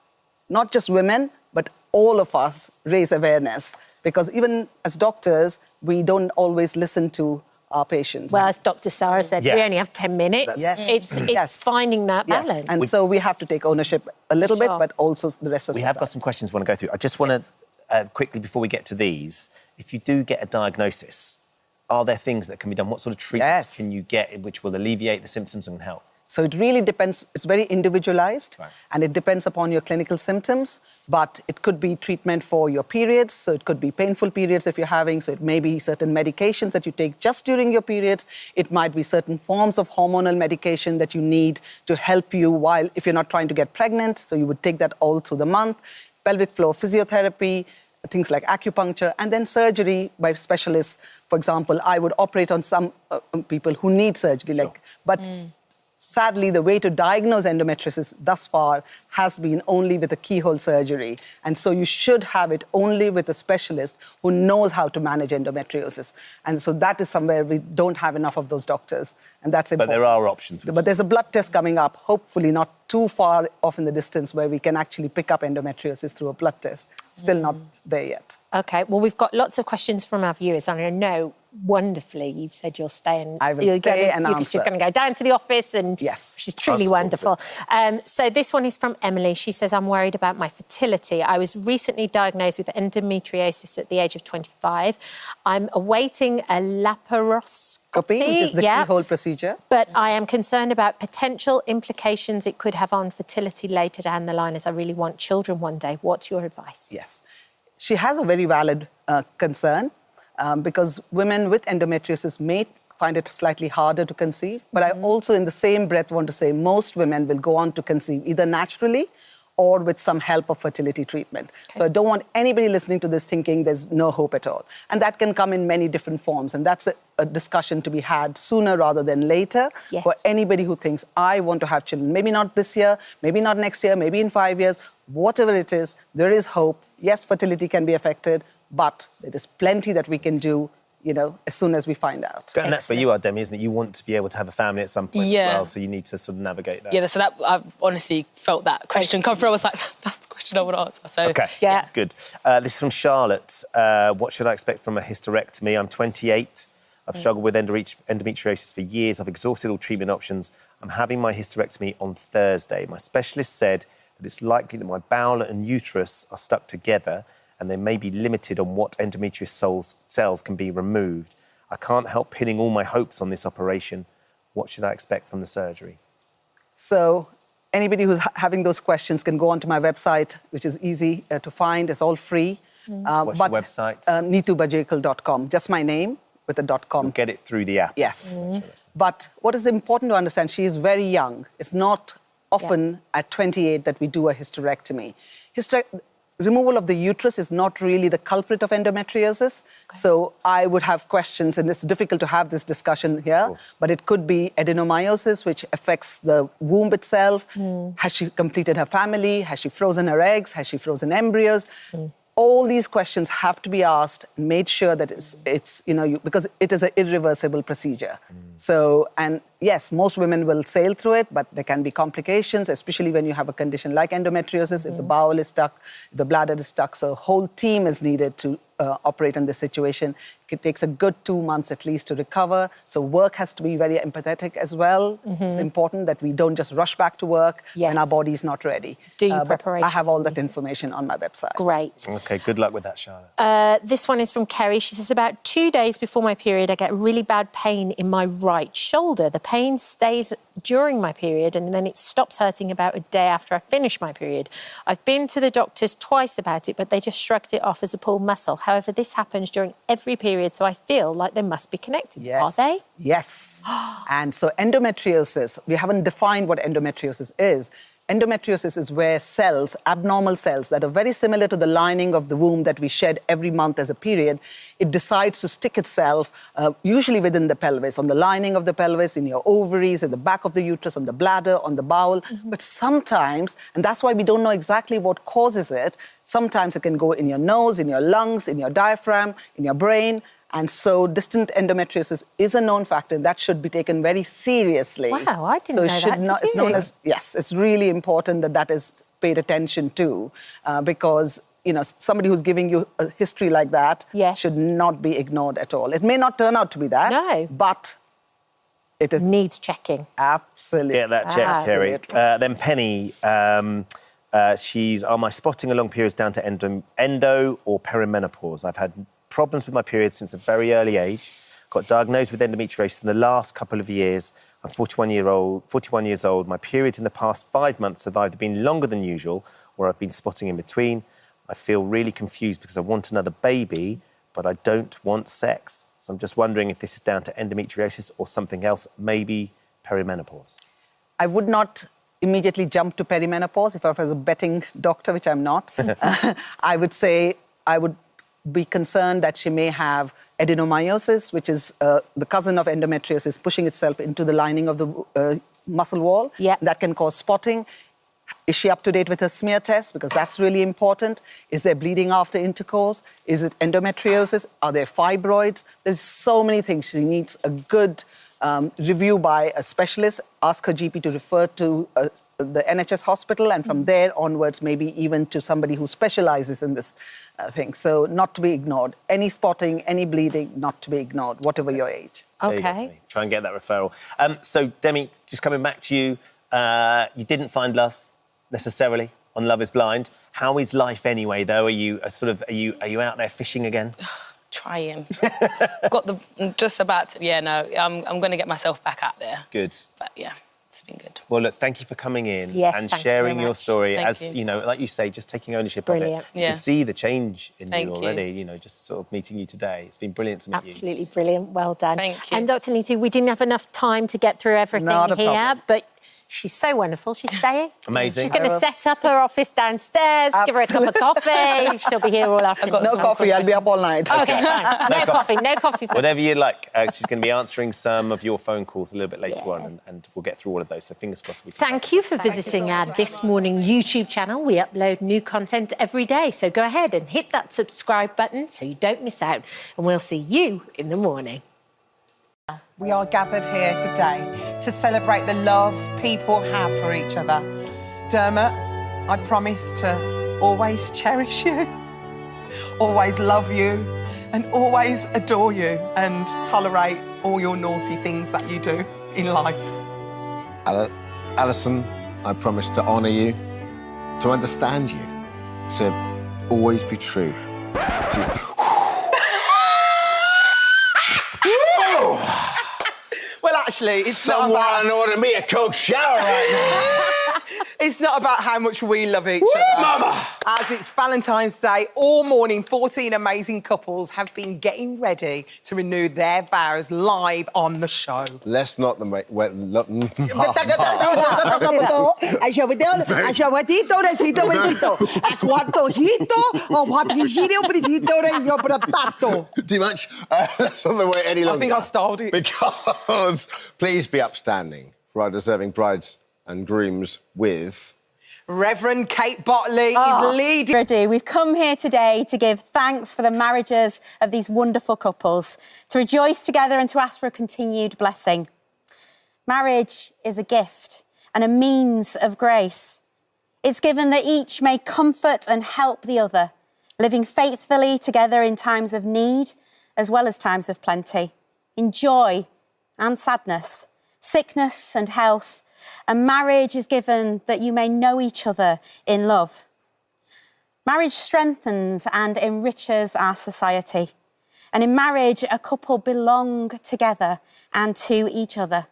not just women, but all of us raise awareness, because even as doctors, we don't always listen to our patients. Well, as Dr. Sarah said, we only have 10 minutes. It's finding that balance. And so we have to take ownership a little bit, but also the rest of the We have got some questions we want to go through. I just want to, quickly, before we get to these, if you do get a diagnosis, are there things that can be done? What sort of treatments can you get which will alleviate the symptoms and help? So it really depends. It's very individualized, and it depends upon your clinical symptoms, but it could be treatment for your periods, so it could be painful periods if you're having, so it may be certain medications that you take just during your periods. It might be certain forms of hormonal medication that you need to help you while, if you're not trying to get pregnant, so you would take that all through the month. Pelvic floor physiotherapy, things like acupuncture, and then surgery by specialists. For example, I would operate on some people who need surgery, sadly, the way to diagnose endometriosis thus far has been only with a keyhole surgery. And so you should have it only with a specialist who knows how to manage endometriosis. And so that is somewhere we don't have enough of those doctors. And that's important. But there are options. But there's a blood test coming up, hopefully not too far off in the distance, where we can actually pick up endometriosis through a blood test. Still not there yet. OK, well, we've got lots of questions from our viewers, and I know wonderfully you've said you'll stay and I will stay and answer. She's going to go down to the office, and she's truly wonderful. So this one is from Emily. She says, I'm worried about my fertility. I was recently diagnosed with endometriosis at the age of 25. I'm awaiting a laparoscopy, which is the keyhole procedure. But I am concerned about potential implications it could have on fertility later down the line, as I really want children one day. What's your advice? Yes. She has a very valid concern, because women with endometriosis may find it slightly harder to conceive. But I also, in the same breath, want to say most women will go on to conceive either naturally or with some help of fertility treatment. So I don't want anybody listening to this thinking there's no hope at all. And that can come in many different forms. And that's a discussion to be had sooner rather than later for anybody who thinks, I want to have children. Maybe not this year, maybe not next year, maybe in 5 years, whatever it is, there is hope. Yes, fertility can be affected, but there is plenty that we can do, you know, as soon as we find out. And that's where you are, Demi, isn't it? You want to be able to have a family at some point as well, so you need to sort of navigate that. Yeah, so that I've honestly felt that question come through. I was like, that's the question I would answer. So, okay, yeah. Good. This is from Charlotte. What should I expect from a hysterectomy? I'm 28. I've struggled with endometriosis for years. I've exhausted all treatment options. I'm having my hysterectomy on Thursday. My specialist said that it's likely that my bowel and uterus are stuck together and they may be limited on what endometrious cells can be removed. I can't help pinning all my hopes on this operation. What should I expect from the surgery? So anybody who's having those questions can go onto my website, which is easy to find. It's all free. What's your website? neetubajekal.com, just my name with a .com. You'll get it through the app. Yes. But what is important to understand, she is very young. It's not often at 28 that we do a hysterectomy. Removal of the uterus is not really the culprit of endometriosis. So I would have questions, and it's difficult to have this discussion here, but it could be adenomyosis, which affects the womb itself. Has she completed her family? Has she frozen her eggs? Has she frozen embryos? All these questions have to be asked, made sure that it's you know, because it is an irreversible procedure. So, and yes, most women will sail through it, but there can be complications, especially when you have a condition like endometriosis, if the bowel is stuck, if the bladder is stuck. So a whole team is needed to operate in this situation. It takes a good 2 months at least to recover. So work has to be very empathetic as well. It's important that we don't just rush back to work when our body is not ready. Do your preparation. I have all that information on my website. Great. Okay, good luck with that, Charlotte. This one is from Kerry. She says, about 2 days before my period, I get really bad pain in my right shoulder. The pain stays during my period and then it stops hurting about a day after I finish my period. I've been to the doctors twice about it, but they just shrugged it off as a pulled muscle. However, this happens during every period, so I feel like they must be connected. Yes. Are they? Yes. And so endometriosis, we haven't defined what endometriosis is. Endometriosis is where cells, abnormal cells that are very similar to the lining of the womb that we shed every month as a period, it decides to stick itself usually within the pelvis, on the lining of the pelvis, in your ovaries, at the back of the uterus, on the bladder, on the bowel. But sometimes, and that's why we don't know exactly what causes it, sometimes it can go in your nose, in your lungs, in your diaphragm, in your brain. And so distant endometriosis is a known factor that should be taken very seriously. Wow, I didn't know that. It's known as, yes, it's really important that that is paid attention to because, you know, somebody who's giving you a history like that should not be ignored at all. It may not turn out to be that, but it is... Needs checking. Absolutely. Get that checked, Kerry. Then Penny, she's, are my spotting along periods down to endo or perimenopause? I've had problems with my periods since a very early age. Got diagnosed with endometriosis in the last couple of years. I'm 41 years old. My periods in the past 5 months have either been longer than usual or I've been spotting in between. I feel really confused because I want another baby, but I don't want sex. So I'm just wondering if this is down to endometriosis or something else, maybe perimenopause. I would not immediately jump to perimenopause if I was a betting doctor, which I'm not. I would say I would be concerned that she may have adenomyosis, which is the cousin of endometriosis, pushing itself into the lining of the muscle wall. That can cause spotting. Is she up to date with her smear test? Because that's really important. Is there bleeding after intercourse? Is it endometriosis? Are there fibroids? There's so many things. She needs a good review by a specialist, ask her GP to refer to the NHS hospital, and from there onwards, maybe even to somebody who specializes in this thing. So not to be ignored. Any spotting, any bleeding, not to be ignored, whatever your age. Okay. Try and get that referral. So, Demi, just coming back to you, you didn't find love necessarily on Love is Blind. How is life anyway, though? Are you out there fishing again? Trying. I'm just about to. Yeah, no, I'm going to get myself back out there. Good. But yeah, it's been good. Well, look, thank you for coming in and thank you sharing very your much. story. Thank As you. know, like you say, just taking ownership Brilliant. of it. You can see the change in Thank you you. already. You know, just sort of meeting you today. It's been brilliant to meet you. Absolutely brilliant. Well done. Thank you. And Dr. Neetu, we didn't have enough time to get through everything Not a here, problem. but She's so wonderful. She's staying. Amazing. She's going to set up her office downstairs, give her a cup of coffee. She'll be here all afternoon. No coffee, I'll be up all night. Okay, fine. No coffee, no coffee. Whatever you'd like. She's going to be answering some of your phone calls a little bit later on, and we'll get through all of those. So fingers crossed. Thank you for visiting our This Morning YouTube channel. We upload new content every day. So go ahead and hit that subscribe button so you don't miss out. And we'll see you in the morning. We are gathered here today to celebrate the love people have for each other. Dermot, I promise to always cherish you, always love you, and always adore you and tolerate all your naughty things that you do in life. Alison, I promise to honour you, to understand you, to always be true. Well, actually, it's Someone not about... order me a cold shower right now. It's not about how much we love each other. Mama! As it's Valentine's Day, all morning, 14 amazing couples have been getting ready to renew their vows live on the show. Let's not the mate. Too much? Let's not the wait any longer. I think I stalled it. Because please be upstanding for our deserving brides and grooms with... Reverend Kate Botley is leading. We've come here today to give thanks for the marriages of these wonderful couples, to rejoice together and to ask for a continued blessing. Marriage is a gift and a means of grace. It's given that each may comfort and help the other, living faithfully together in times of need as well as times of plenty, in joy and sadness, sickness and health. And marriage is given that you may know each other in love. Marriage strengthens and enriches our society. And in marriage, a couple belong together and to each other.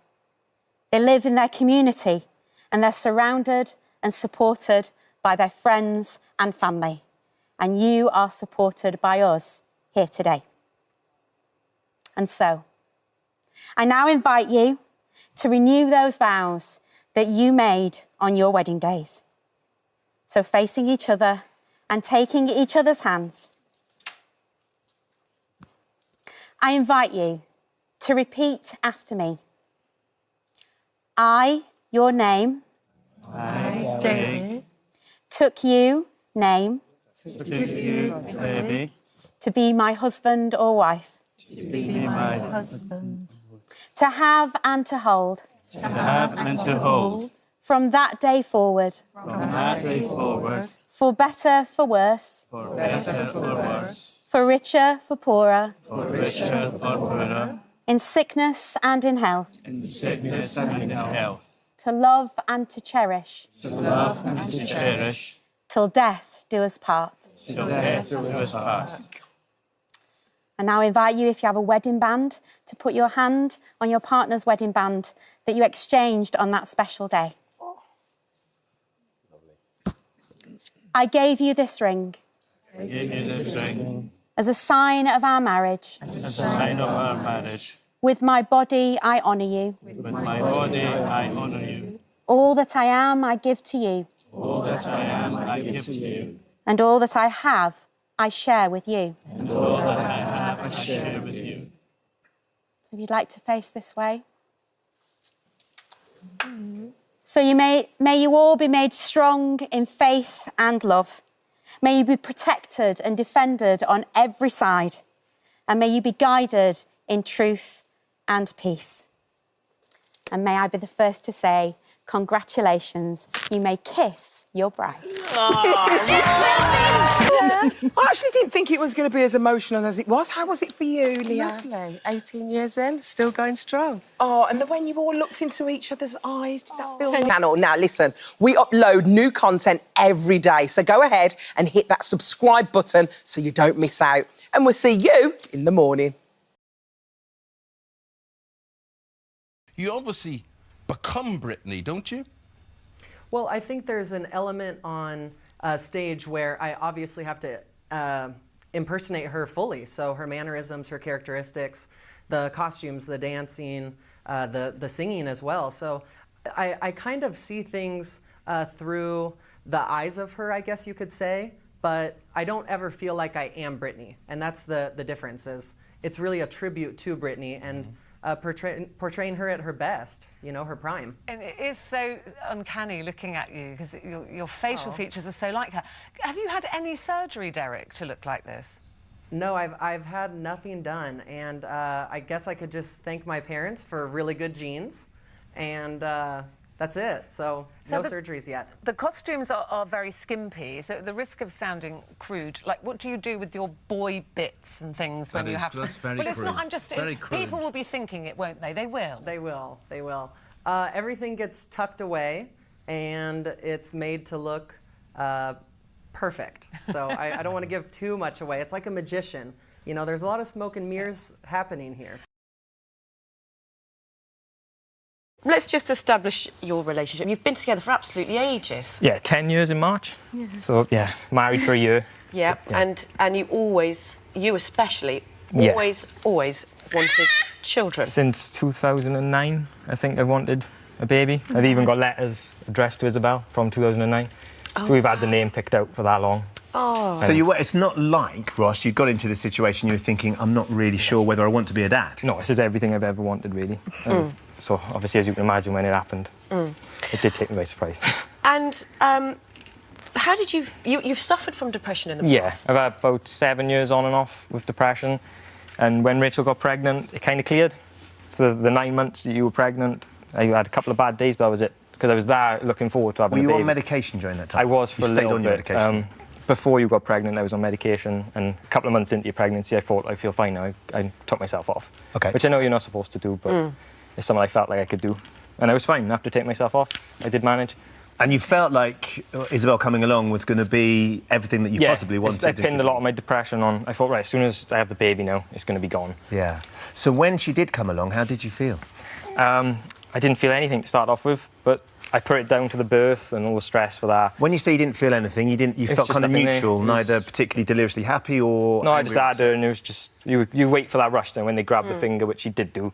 They live in their community and they're surrounded and supported by their friends and family. And you are supported by us here today. And so, I now invite you to renew those vows that you made on your wedding days. So facing each other and taking each other's hands, I invite you to repeat after me. I, your name, I, David, took you, name, baby, to be my husband or wife, to be my husband, to have and to hold, to have and to hold, from that day forward, from that day forward, for better, for worse, for better, for worse, for richer, for poorer, for richer, for poorer, in sickness and in health, in sickness and in health, to love and to cherish, to love and to cherish, till death do us part. till death do us part. And now I invite you, if you have a wedding band, to put your hand on your partner's wedding band that you exchanged on that special day. I gave you this ring. I give you this ring as a sign of our marriage. as a sign of our marriage. With my body, I honour you. With my body, I honour you. All that I am, I give to you. All that I am, I give to you. And all that I have, I share with you. And all that I have, I share with you. So if you'd like to face this way. So may you all be made strong in faith and love. May you be protected and defended on every side. And may you be guided in truth and peace. And may I be the first to say, congratulations, you may kiss your bride. I actually didn't think it was going to be as emotional as it was. How was it for you, Leah? Lovely. 18 years in, still going strong. Oh, and when you all looked into each other's eyes, did that feel... Channel. Now, listen, we upload new content every day, so go ahead and hit that subscribe button so you don't miss out. And we'll see you in the morning. You obviously become Britney, don't you? Well, I think there's an element on stage where I obviously have to impersonate her fully. So her mannerisms, her characteristics, the costumes, the dancing, the singing as well. So I kind of see things through the eyes of her, I guess you could say, but I don't ever feel like I am Britney. And that's the difference, is it's really a tribute to Britney and portraying her at her best, you know, her prime. And it is so uncanny looking at you because your facial features are so like her. Have you had any surgery, Derek, to look like this? No, I've had nothing done, and I guess I could just thank my parents for really good genes, and that's it. So no surgeries yet. The costumes are very skimpy, so at the risk of sounding crude, like what do you do with your boy bits and things when you have? That's very well, it's crude. not. I'm just. Very crude. People will be thinking it, won't they? They will. They will. They will. Everything gets tucked away, and it's made to look perfect. So I don't want to give too much away. It's like a magician. You know, there's a lot of smoke and mirrors happening here. Let's just establish your relationship. You've been together for absolutely ages. Yeah, 10 years in March. Yeah. So, yeah, married for a year. Yeah, and you always, you especially, Yeah. always wanted children. Since 2009, I think I wanted a baby. I've even got letters addressed to Isabel from 2009. So we've had the name picked out for that long. Oh. So it's not like, Ross, you got into this situation, you were thinking, I'm not really sure whether I want to be a dad. No, this is everything I've ever wanted, really. So, obviously, as you can imagine, when it happened, it did take me by surprise. And how did you've suffered from depression in the past? Yeah, I've had about 7 years on and off with depression. And when Rachel got pregnant, it kind of cleared. For the 9 months that you were pregnant, I had a couple of bad days, but that was it. Because I was there looking forward to having a baby. Were you on medication during that time? I was for a little on your bit. medication? Before you got pregnant, I was on medication, and a couple of months into your pregnancy, I thought, I feel fine now. I took myself off. Okay. Which I know you're not supposed to do, but it's something I felt like I could do. And I was fine after taking myself off. I did manage. And you felt like Isabel coming along was going to be everything that you possibly wanted. I pinned a lot of my depression on. I thought, right, as soon as I have the baby now, it's going to be gone. Yeah. So when she did come along, how did you feel? I didn't feel anything to start off with, but I put it down to the birth and all the stress for that. When you say you didn't feel anything, you felt kind of neutral, neither particularly deliriously happy or... No, I just had her, and it was just... You wait for that rush, then when they grab the finger, which she did do,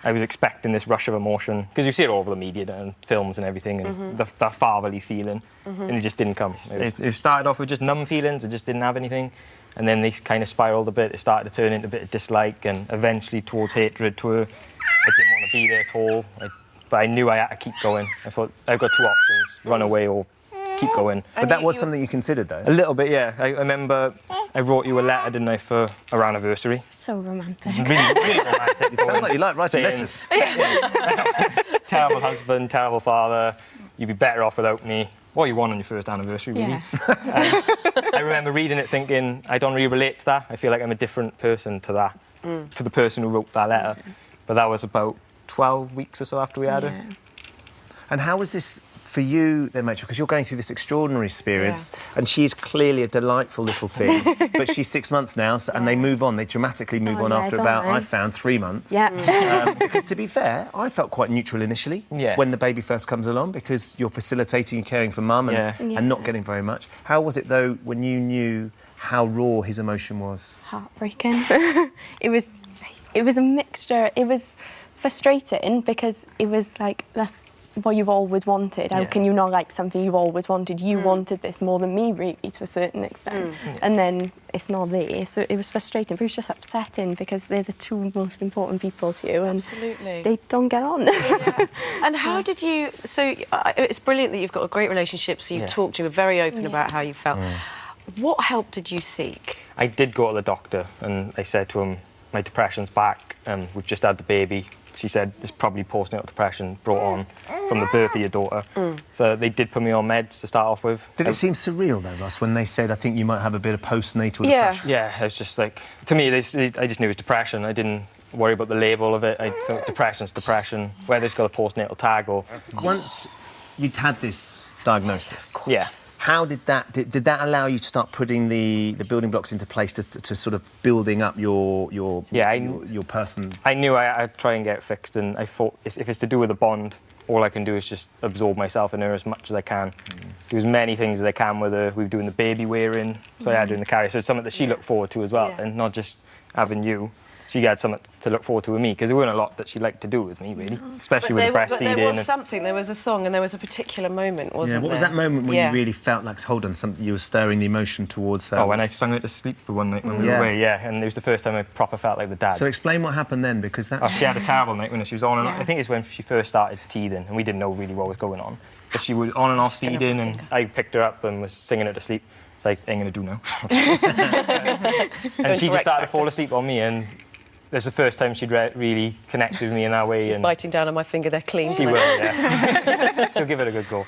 I was expecting this rush of emotion, because you see it all over the media and films and everything, and that fatherly feeling, and it just didn't come. It started off with just numb feelings, I just didn't have anything, and then they kind of spiralled a bit. It started to turn into a bit of dislike, and eventually towards hatred to her. I didn't want to be there at all, but I knew I had to keep going. I thought, I've got two options, run away or keep going. But that was something you considered, though? A little bit, yeah. I remember I wrote you a letter, didn't I, for our anniversary. So romantic. Really romantic. It sounds like you like writing letters. Terrible husband, terrible father. You'd be better off without me. What you want on your first anniversary, really. Yeah. I remember reading it thinking, I don't really relate to that. I feel like I'm a different person to that, to the person who wrote that letter. But that was about 12 weeks or so after we had her. And how was this for you then, Rachel? Because you're going through this extraordinary experience, and she's clearly a delightful little thing, but she's 6 months now, so, and they move on. They dramatically move on after about, I found, 3 months. Yeah. Because to be fair, I felt quite neutral initially when the baby first comes along, because you're facilitating and caring for mum and not getting very much. How was it, though, when you knew how raw his emotion was? Heartbreaking. It was a mixture. It was frustrating because it was like, that's what you've always wanted. How can you not like something you've always wanted? You wanted this more than me, really, to a certain extent. And then it's not there. So it was frustrating, but it was just upsetting because they're the two most important people to you, and they don't get on. And how did you... So it's brilliant that you've got a great relationship, so you talked, you were very open about how you felt. What help did you seek? I did go to the doctor, and I said to him, my depression's back, we've just had the baby. She said it's probably postnatal depression brought on from the birth of your daughter. So they did put me on meds to start off with. Did it seem surreal, though, Ross, when they said, I think you might have a bit of postnatal depression? Yeah, it was just like... To me, I just knew it was depression. I didn't worry about the label of it. I thought depression's depression, whether it's got a postnatal tag or... Once you'd had this diagnosis... Yeah. How did that... Did that allow you to start putting the building blocks into place to sort of building up your person? I knew I'd try and get it fixed, and I thought if it's to do with a bond, all I can do is just absorb myself in her as much as I can. Do as many things as I can with her. We were doing the baby wearing, so I had her in the carrier. So it's something that she looked forward to as well, and not just having you. she had something to look forward to with me, because there weren't a lot that she liked to do with me, really, especially with the breastfeeding. But there was something, there was a song and there was a particular moment, wasn't there? What was that moment when you really felt like, hold on, something, you were stirring the emotion towards her? Oh, when I sung her to sleep for one night when we were away, and it was the first time I proper felt like the dad. So explain what happened then, because that... Oh, she had a terrible night when she was on and off. I think it's when she first started teething, and we didn't know really what was going on. But she was on and off feeding, and I picked her up and was singing her to sleep. Like, ain't gonna do now. And she just started to fall asleep on me, and That's the first time she'd really connected with me in that way. She's biting down on my finger, they're clean. She will, yeah. She'll give it a good go.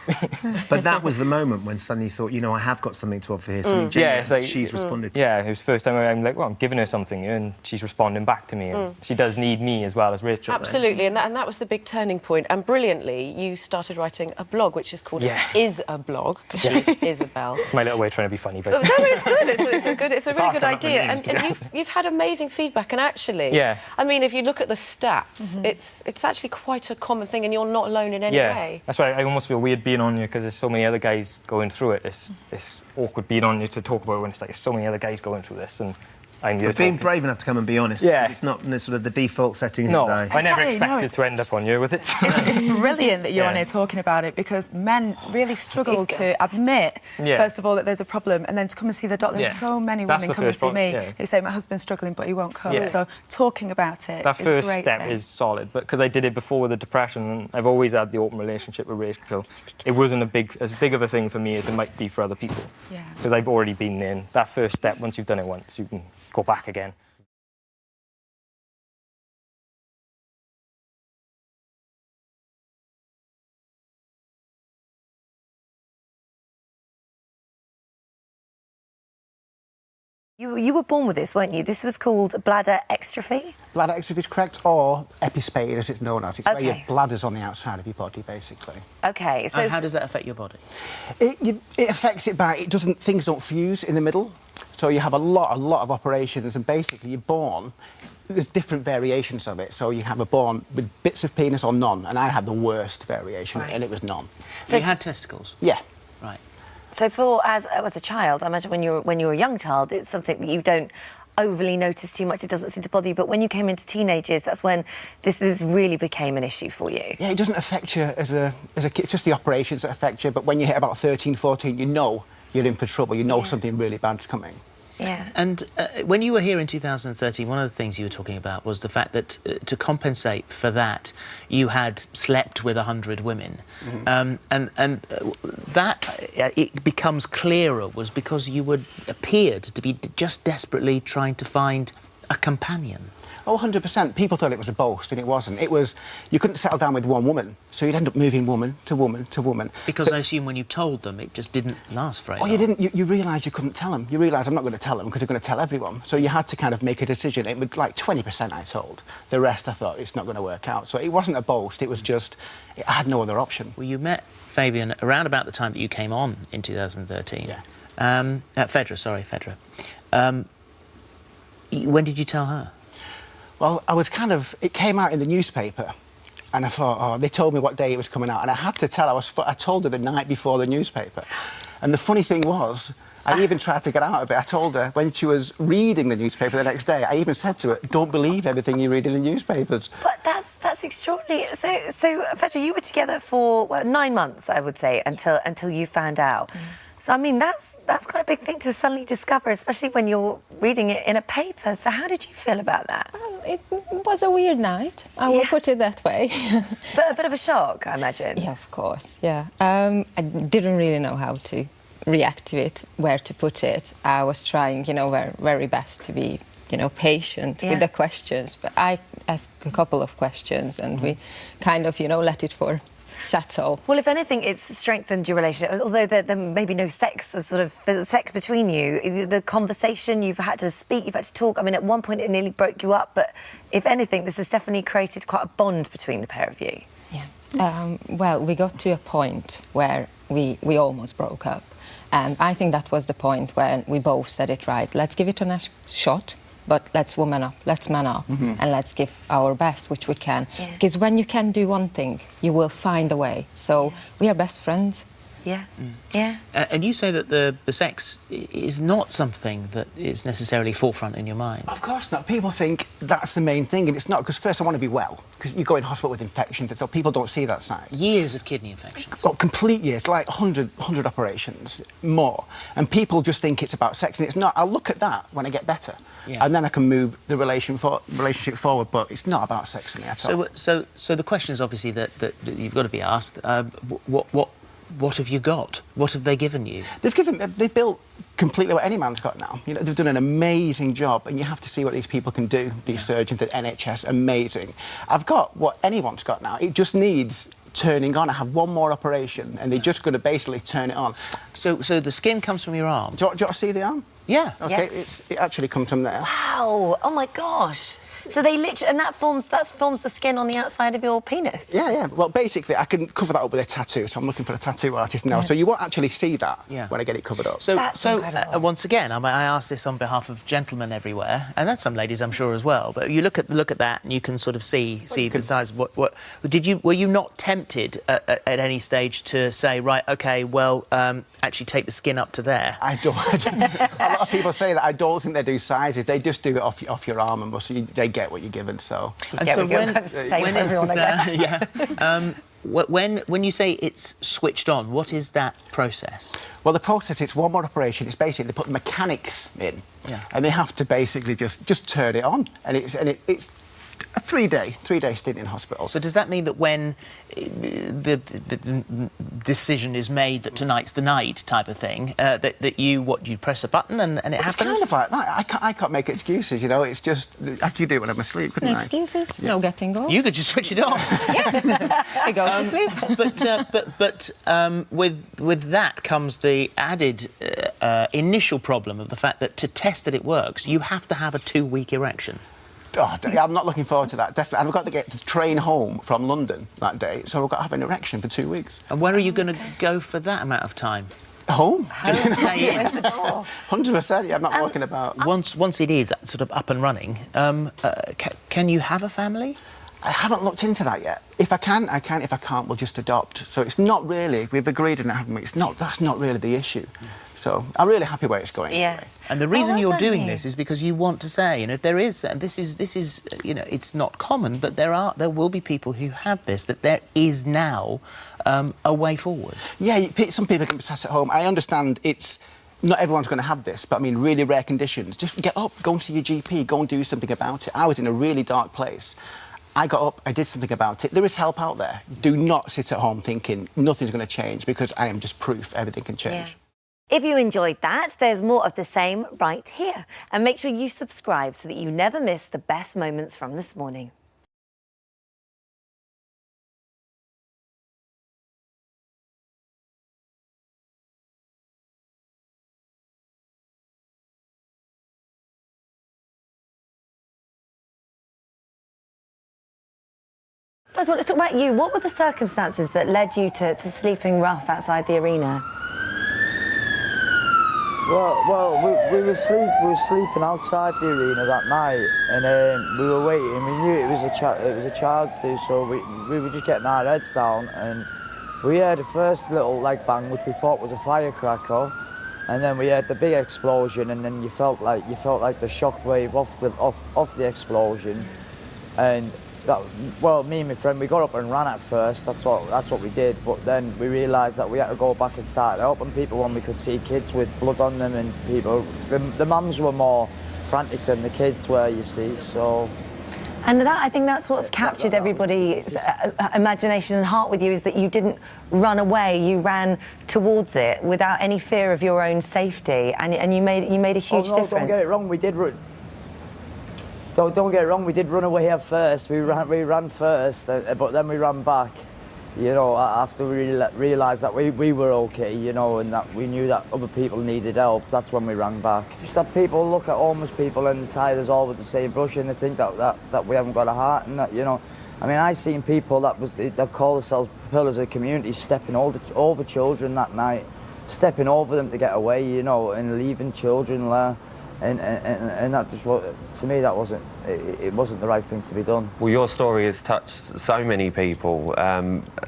But that was the moment when suddenly you thought, you know, I have got something to offer here, something genuine like, she's responded to. Yeah, it was the first time I'm like, well, I'm giving her something, and she's responding back to me. And she does need me as well as Rachel. Absolutely, and that was the big turning point. And brilliantly, you started writing a blog, which is called Is a Blog, because she's Isabel. It's my little way of trying to be funny, but... No, it's good. It's a really good idea. And you've had amazing feedback, and actually... I mean, if you look at the stats, it's actually quite a common thing, and you're not alone in any way. That's why I almost feel weird being on you, because there's so many other guys going through it. It's awkward being on you to talk about it when it's like there's so many other guys going through this, and I'm here being brave enough to come and be honest. Yeah. It's not sort of the default settings. No, I never expected to end up on you with it. It's brilliant that you're on here talking about it, because men really struggle to admit, first of all, that there's a problem, and then to come and see the doctor. There's so many women come and see me. They say, my husband's struggling, but he won't come. So talking about it that first step is solid, but because I did it before with the depression, and I've always had the open relationship with Rachel, it wasn't as big of a thing for me as it might be for other people. Because I've already been there. And that first step, once you've done it once, you can go back again. You were born with this, weren't you? This was called bladder exstrophy? Bladder exstrophy is correct, or epispade, as it's known as. It's where your bladder's on the outside of your body, basically. OK, so... And how does that affect your body? It affects it by... Things don't fuse in the middle, so you have a lot of operations, and basically you're born... There's different variations of it. So you have a born with bits of penis or none, and I had the worst variation, and it was none. So you had testicles? Yeah. Right. So as a child, I imagine when you were a young child, it's something that you don't overly notice too much. It doesn't seem to bother you. But when you came into teenagers, that's when this really became an issue for you. Yeah, it doesn't affect you as a kid. It's just the operations that affect you. But when you hit about 13, 14, you know you're in for trouble. You know something really bad's coming. Yeah. And when you were here in 2013, one of the things you were talking about was the fact that to compensate for that, you had slept with 100 women. And that, it becomes clearer, was because you appeared to be just desperately trying to find a companion. Oh, 100%. People thought it was a boast, and it wasn't. It was, you couldn't settle down with one woman, so you'd end up moving woman to woman to woman. Because I assume when you told them, it just didn't last very long. Oh, you didn't. You realised you couldn't tell them. You realised, I'm not going to tell them, because you're going to tell everyone. So you had to kind of make a decision. It was like 20% I told. The rest I thought, it's not going to work out. So it wasn't a boast, it was just, I had no other option. Well, you met Fabian around about the time that you came on in 2013. Yeah. At Fedra. When did you tell her? Well, I was it came out in the newspaper, and I thought, oh, they told me what day it was coming out, and I had to tell her, I told her the night before the newspaper. And the funny thing was, I even tried to get out of it. I told her, when she was reading the newspaper the next day, I even said to her, don't believe everything you read in the newspapers. But that's extraordinary. So Fedra, you were together for 9 months, I would say, until you found out. So, I mean, that's quite a big thing to suddenly discover, especially when you're reading it in a paper. So how did you feel about that? It was a weird night, I will put it that way. But a bit of a shock, I imagine. Yeah, of course, yeah. I didn't really know how to react to it, where to put it. I was trying, you know, very best to be, you know, patient with the questions. But I asked a couple of questions, and we kind of, you know, let it settle. Well, if anything, it's strengthened your relationship. Although there may be no sex between you, the conversation, you've had to speak, you've had to talk. I mean, at one point it nearly broke you up, but if anything, this has definitely created quite a bond between the pair of you. Yeah. Well, we got to a point where we almost broke up. And I think that was the point when we both said it right. Let's give it a shot. But let's woman up, let's man up, and let's give our best, which we can. Because when you can do one thing, you will find a way. So we are best friends. Yeah, yeah. And you say that the sex is not something that is necessarily forefront in your mind. Of course not. People think that's the main thing, and it's not, because first I want to be well, because you go in hospital with infections, so people don't see that side. Years of kidney infections. Oh, complete years, like 100 operations, more. And people just think it's about sex, and it's not. I'll look at that when I get better, and then I can move the relationship forward, but it's not about sex to me at all. So the question is obviously that you've got to be asked, what have you got? What have they given you? They've built completely what any man's got now. You know, they've done an amazing job, and you have to see what these people can do, these surgeons, the NHS, amazing. I've got what anyone's got now. It just needs turning on. I have one more operation, and they're just going to basically turn it on. So the skin comes from your arm? Do you want to see the arm? Yeah. OK, it actually comes from there. Wow, oh my gosh. So they literally, and that forms the skin on the outside of your penis? Yeah. Well, basically, I can cover that up with a tattoo, so I'm looking for a tattoo artist now. So you won't actually see that when I get it covered up. So once again, I ask this on behalf of gentlemen everywhere, and that's some ladies, I'm sure, as well. But you look at that, and you can sort of see the size. What were you not tempted at any stage to say, right, OK, well, actually take the skin up to there? I don't. A lot of people say that. I don't think they do sizes. They just do it off your arm and muscle. They get what you're given. So. And so when you say it's switched on, what is that process? Well, the process, it's one more operation. It's basically they put mechanics in, and they have to basically just turn it on, and it's a 3-day stint in hospital. So does that mean that when the decision is made that tonight's the night type of thing, that you press a button and it happens? It's kind of like that. I can't make excuses, you know. It's just I could do it when I'm asleep, couldn't no excuses, I? no getting off. You could just switch it on. I go to sleep. But with that comes the added initial problem of the fact that to test that it works, you have to have a 2-week erection. Oh, I'm not looking forward to that, definitely. And I've got to get the train home from London that day, so I've got to have an erection for 2 weeks. And where are you going to go for that amount of time? Home. Just stay in. 100%, yeah, I'm not walking about. Once it is sort of up and running, can you have a family? I haven't looked into that yet. If I can, I can. If I can't, we'll just adopt. So it's not really, we've agreed on it, haven't we? That's not really the issue. So I'm really happy where it's going. Yeah. Anyway. And the reason you're doing this is because you want to say, if there is, and this is, it's not common, but there will be people who have this, that there is now a way forward. Yeah, some people can be sat at home. I understand not everyone's going to have this, but I mean, really rare conditions. Just get up, go and see your GP, go and do something about it. I was in a really dark place. I got up, I did something about it. There is help out there. Do not sit at home thinking nothing's going to change, because I am just proof everything can change. Yeah. If you enjoyed that, there's more of the same right here. And make sure you subscribe so that you never miss the best moments from this morning. First of all, let's talk about you. What were the circumstances that led you to sleeping rough outside the arena? Well, we were sleeping outside the arena that night, and we were waiting. We knew it was a child's do, so we were just getting our heads down, and we heard the first little bang, which we thought was a firecracker, and then we heard the big explosion, and then you felt like the shock wave off the explosion, and me and my friend, we got up and ran at first. That's what we did. But then we realised that we had to go back and start helping people when we could see kids with blood on them, and people. The mums were more frantic than the kids were, you see. So. And I think that's what's captured everybody's imagination and heart with you, is that you didn't run away. You ran towards it without any fear of your own safety, and you made a huge difference. Don't get it wrong. We did run. Don't get it wrong, we did run away at first. We ran first, but then we ran back, after we realised that we were okay, and that we knew that other people needed help. That's when we ran back. Just that people look at homeless people and tie us all with the same brush, and they think that we haven't got a heart, and that, I mean, I seen people that call themselves pillars of community stepping over children that night, stepping over them to get away, and leaving children there. And that just, to me, that wasn't, it wasn't the right thing to be done. Well, your story has touched so many people.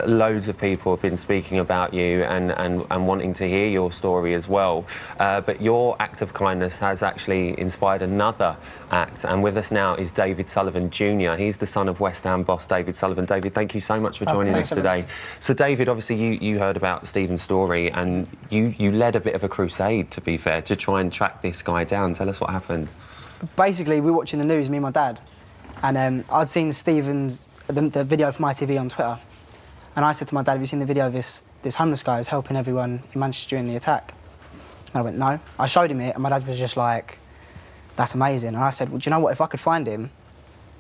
Loads of people have been speaking about you and wanting to hear your story as well. But your act of kindness has actually inspired another act. And with us now is David Sullivan Jr. He's the son of West Ham boss David Sullivan. David, thank you so much for joining us today. So, David, obviously you heard about Stephen's story and you led a bit of a crusade, to be fair, to try and track this guy down. Tell us what happened. Basically, we were watching the news, me and my dad, and I'd seen Stephen's the video from ITV on Twitter, and I said to my dad, "Have you seen the video of this homeless guy who's helping everyone in Manchester during the attack?" And I went, "No." I showed him it, and my dad was just like, "That's amazing." And I said, "Well, do you know what? If I could find him,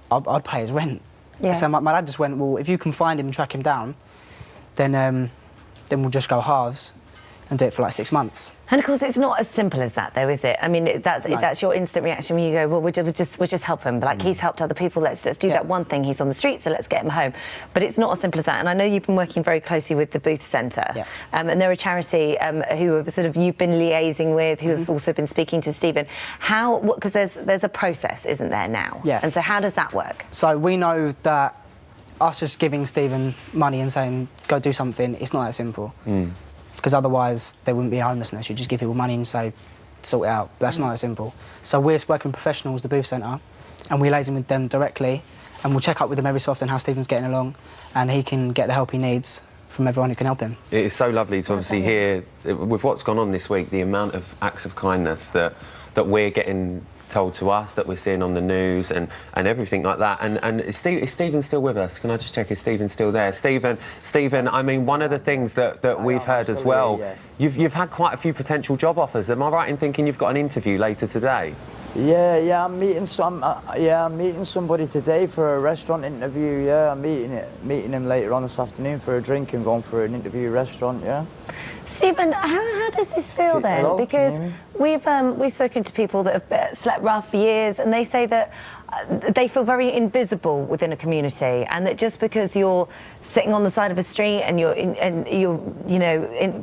I'd pay his rent." Yeah. So my dad just went, "Well, if you can find him and track him down, then we'll just go halves and do it for like 6 months." And of course, it's not as simple as that, though, is it? I mean, that's your instant reaction when you go, "Well, we'll just help him." But like he's helped other people. Let's do that one thing. He's on the street, so let's get him home. But it's not as simple as that. And I know you've been working very closely with the Booth Centre, and they're a charity who have sort of you've been liaising with, who have also been speaking to Stephen. How? Because there's a process, isn't there now? Yeah. And so how does that work? So we know that us just giving Stephen money and saying go do something, it's not that simple. Because otherwise there wouldn't be homelessness. You just give people money and say, sort it out. But that's not that simple. So we're working with professionals, the Booth Centre, and we're liaising with them directly, and we'll check up with them every so often how Stephen's getting along, and he can get the help he needs from everyone who can help him. It is so lovely to obviously hear, with what's gone on this week, the amount of acts of kindness that we're getting told to us, that we're seeing on the news and everything like that. And is Stephen still with us? Can I just check, is Stephen still there? Stephen, I mean, one of the things that we've heard as well, you've had quite a few potential job offers. Am I right in thinking you've got an interview later today? Yeah, I'm meeting somebody today for a restaurant interview. Yeah, I'm meeting him later on this afternoon for a drink and going for an interview restaurant. Yeah. Stephen, how does this feel then? Hello, because we've spoken to people that have slept rough for years, and they say that they feel very invisible within a community, and that just because you're sitting on the side of a street and you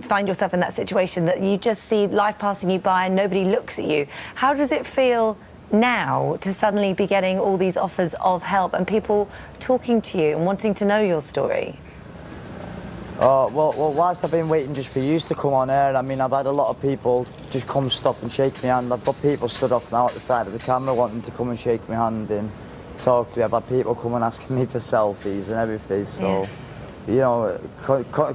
find yourself in that situation, that you just see life passing you by and nobody looks at you. How does it feel now to suddenly be getting all these offers of help and people talking to you and wanting to know your story? Well, whilst I've been waiting just for you to come on air, I mean, I've had a lot of people just come stop and shake my hand. I've got people stood off now at the side of the camera wanting to come and shake my hand and talk to me. I've had people come and asking me for selfies and everything. So, you know,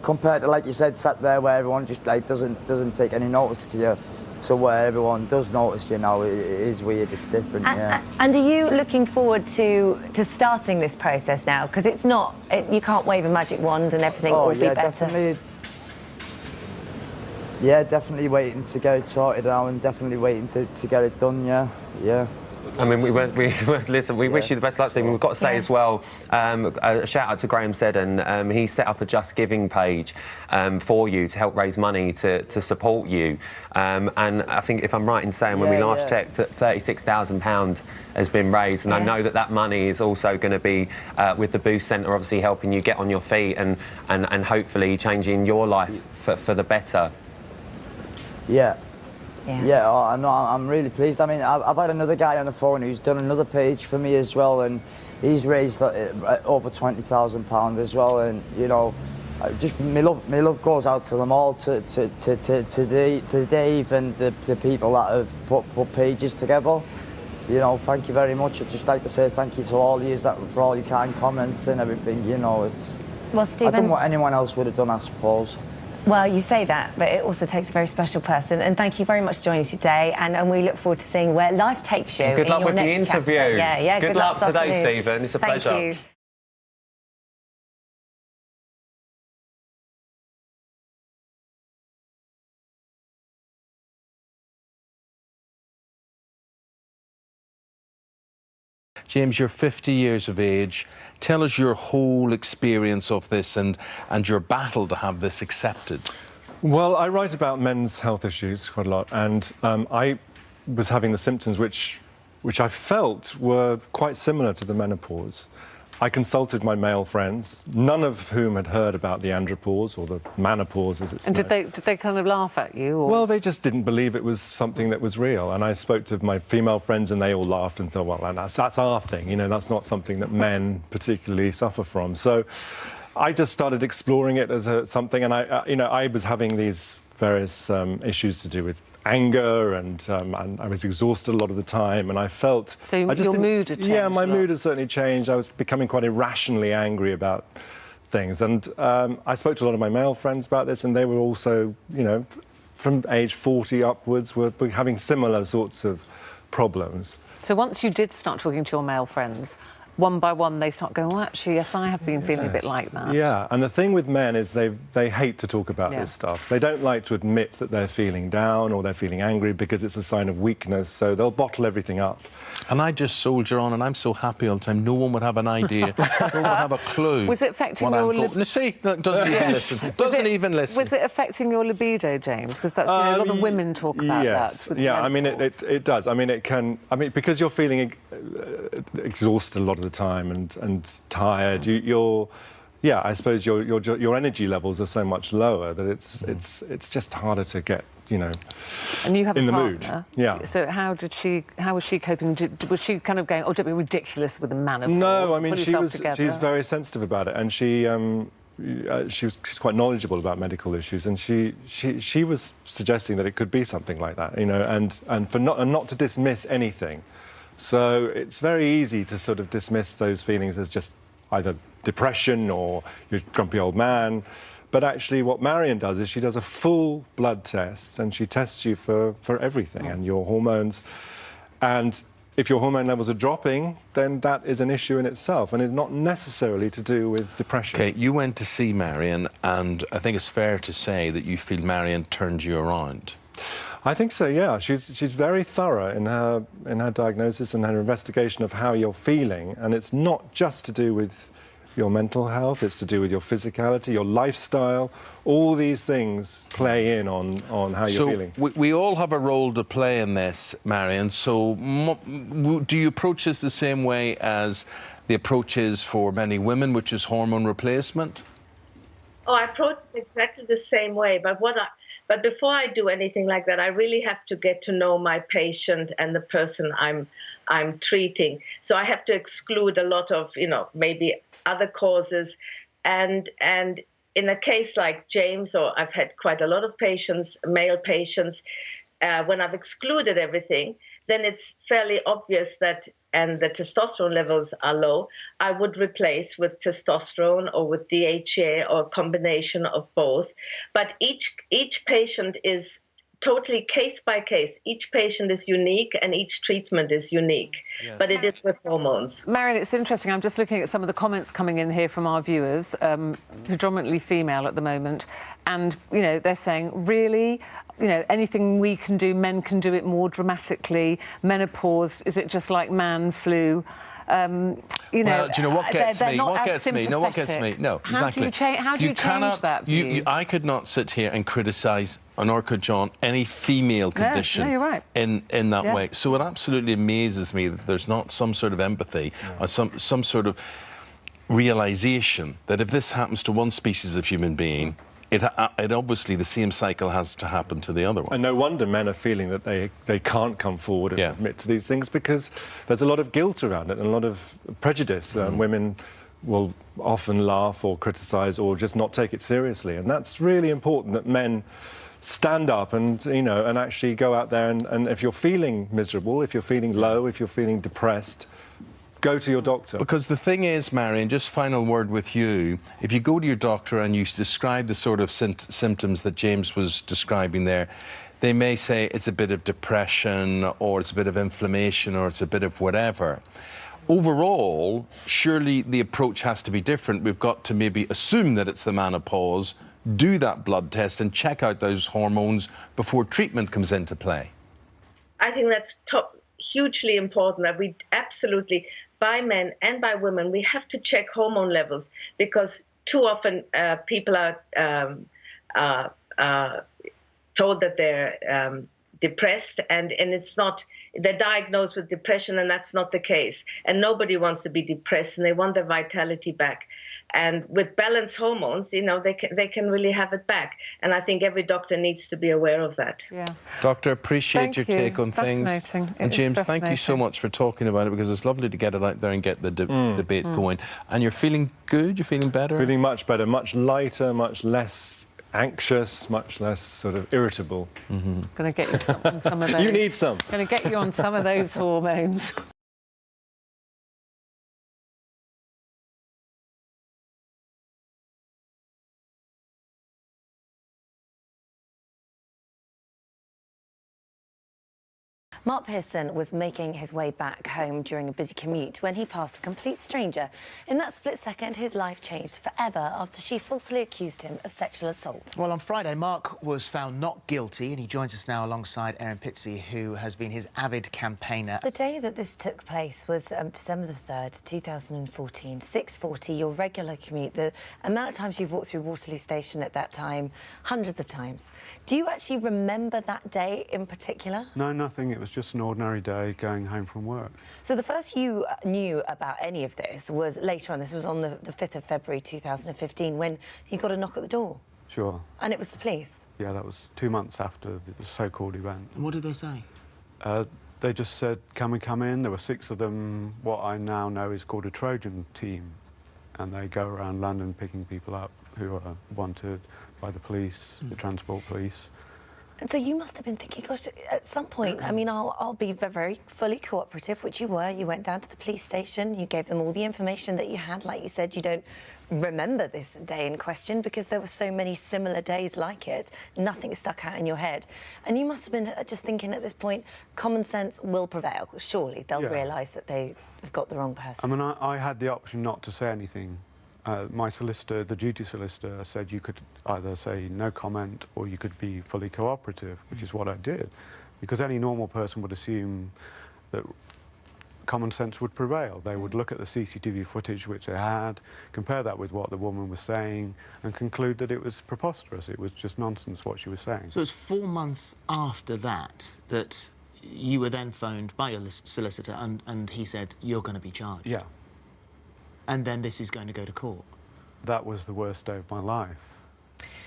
compared to, like you said, sat there where everyone just like doesn't take any notice to you, to where everyone does notice you now, it is weird. It's different. And are you looking forward to starting this process now? Because it's not, you can't wave a magic wand and everything will be better. Definitely waiting to get it sorted out and definitely waiting to get it done. Yeah. I mean, listen, we wish you the best luck, Stephen. We've got to say as well, a shout out to Graham Seddon. He set up a Just Giving page for you to help raise money to support you. And I think, if I'm right in saying, when we last checked, £36,000 has been raised. And I know that money is also going to be with the Booth Centre, obviously helping you get on your feet and hopefully changing your life for the better. I'm really pleased. I mean, I've had another guy on the phone who's done another page for me as well, and he's raised over £20,000 as well. And you know, just my love goes out to them all, to Dave and the people that have put pages together. You know, thank you very much. I'd just like to say thank you to all of you for all your kind comments and everything. You know, Stephen, I don't know what anyone else would have done, I suppose. Well, you say that, but it also takes a very special person. And thank you very much for joining us today. And we look forward to seeing where life takes you. Good luck with the next interview. Chapter. Good luck today, Stephen. It's a pleasure. Thank you. James, you're 50 years of age. Tell us your whole experience of this and your battle to have this accepted. Well, I write about men's health issues quite a lot, and I was having the symptoms which I felt were quite similar to the menopause. I consulted my male friends, none of whom had heard about the andropause, or the menopause, as it's known. And did they kind of laugh at you? Or? Well, they just didn't believe it was something that was real. And I spoke to my female friends, and they all laughed and thought, well, that's our thing. You know, that's not something that men particularly suffer from. So I just started exploring it as something, and I was having these various issues to do with anger, and I was exhausted a lot of the time, and I felt... So your mood had changed? Yeah, my mood had certainly changed. I was becoming quite irrationally angry about things, and I spoke to a lot of my male friends about this, and they were also, you know, from age 40 upwards, were having similar sorts of problems. So once you did start talking to your male friends, one by one they start going, well, actually, yes, I have been feeling a bit like that. Yeah, and the thing with men is they hate to talk about this stuff. They don't like to admit that they're feeling down or they're feeling angry, because it's a sign of weakness, so they'll bottle everything up. And I just soldier on, and I'm so happy all the time. No one would have an idea. No one would have a clue. Was it affecting your... See, doesn't even listen. Doesn't even listen. Was it affecting your libido, James? Because that's, you know, a lot of women talk about that. Yeah, I mean, it does. I mean, it can... I mean, because you're feeling exhausted a lot of the time and tired, yeah, I suppose your energy levels are so much lower that it's just harder to get, you know, and you have in a the partner. mood. Yeah. So how was she coping? Was she kind of going, oh, don't be ridiculous with the menopause? No, I mean, she's very sensitive about it, and she's quite knowledgeable about medical issues, and she was suggesting that it could be something like that, you know, and not to dismiss anything. So it's very easy to sort of dismiss those feelings as just either depression or you're a grumpy old man. But actually what Marion does is she does a full blood test, and she tests you for everything and your hormones. And if your hormone levels are dropping, then that is an issue in itself, and it's not necessarily to do with depression. OK, you went to see Marion, and I think it's fair to say that you feel Marion turned you around. I think so, yeah. She's very thorough in her diagnosis and her investigation of how you're feeling, and it's not just to do with your mental health, it's to do with your physicality, your lifestyle. All these things play in on how you're feeling. So we all have a role to play in this, Marion. So do you approach this the same way as the approach is for many women, which is hormone replacement? Oh, I approach it exactly the same way, but before I do anything like that, I really have to get to know my patient and the person I'm treating. So I have to exclude a lot of, you know, maybe other causes. And in a case like James, or I've had quite a lot of patients, male patients, when I've excluded everything, then it's fairly obvious that, and the testosterone levels are low, I would replace with testosterone or with DHA or a combination of both. But each patient is totally case by case. Each patient is unique and each treatment is unique, but it is with hormones. Marion, it's interesting. I'm just looking at some of the comments coming in here from our viewers, predominantly female at the moment, and, you know, they're saying, really? You know, anything we can do, men can do it more dramatically. Menopause, is it just like man flu? You know, well, do you know what gets me? What gets me? No, what gets me? No, exactly. How do you change that view? I could not sit here and criticise, nor could John, any female condition you're right. in that way. So it absolutely amazes me that there's not some sort of empathy or some sort of realisation that if this happens to one species of human being, it obviously the same cycle has to happen to the other one. And no wonder men are feeling that they can't come forward and admit to these things, because there's a lot of guilt around it and a lot of prejudice. Women will often laugh or criticise or just not take it seriously, and that's really important that men stand up and, you know, and actually go out there and if you're feeling miserable, if you're feeling low, if you're feeling depressed, go to your doctor. Because the thing is, Marion, just final word with you, if you go to your doctor and you describe the sort of symptoms that James was describing there, they may say it's a bit of depression or it's a bit of inflammation or it's a bit of whatever. Overall, surely the approach has to be different. We've got to maybe assume that it's the menopause, do that blood test and check out those hormones before treatment comes into play. I think that's hugely important, that we absolutely, by men and by women, we have to check hormone levels, because too often people are told that they're depressed, and it's not, they're diagnosed with depression, and that's not the case. And nobody wants to be depressed, and they want their vitality back. And with balanced hormones, you know, they can really have it back. And I think every doctor needs to be aware of that. Yeah. Doctor, appreciate your take on things. Fascinating. And James, thank you so much for talking about it, because it's lovely to get it out there and get the debate going. And you're feeling good? You're feeling better? Feeling much better, much lighter, much less anxious, much less sort of irritable. Going to get you on some of those. You need some. Going to get you on some of those hormones. Mark Pearson was making his way back home during a busy commute when he passed a complete stranger. In that split second, his life changed forever after she falsely accused him of sexual assault. Well, on Friday, Mark was found not guilty, and he joins us now alongside Erin Pitsey, who has been his avid campaigner. The day that this took place was December the 3rd, 2014, 6:40, your regular commute. The amount of times you walked through Waterloo Station at that time, hundreds of times. Do you actually remember that day in particular? No, nothing. It was just an ordinary day going home from work. So the first you knew about any of this was later on. This was on the 5th of February 2015 when you got a knock at the door. Sure. And it was the police? Yeah, that was 2 months after the so-called event. And what did they say? They just said, can we come in? There were 6 of them, what I now know is called a Trojan team. And they go around London picking people up who are wanted by the police, the transport police. And so you must have been thinking, gosh, at some point, I mean, I'll be very fully cooperative, which you were. You went down to the police station, you gave them all the information that you had. Like you said, you don't remember this day in question because there were so many similar days like it. Nothing stuck out in your head. And you must have been just thinking at this point, common sense will prevail. Surely they'll realise that they have got the wrong person. I mean, I had the option not to say anything. My solicitor, the duty solicitor, said you could either say no comment or you could be fully cooperative, which is what I did, because any normal person would assume that common sense would prevail. They would look at the CCTV footage which they had, compare that with what the woman was saying, and conclude that it was preposterous. It was just nonsense what she was saying. So it was 4 months after that that you were then phoned by your solicitor and he said, you're going to be charged. Yeah. And then this is going to go to court. That was the worst day of my life.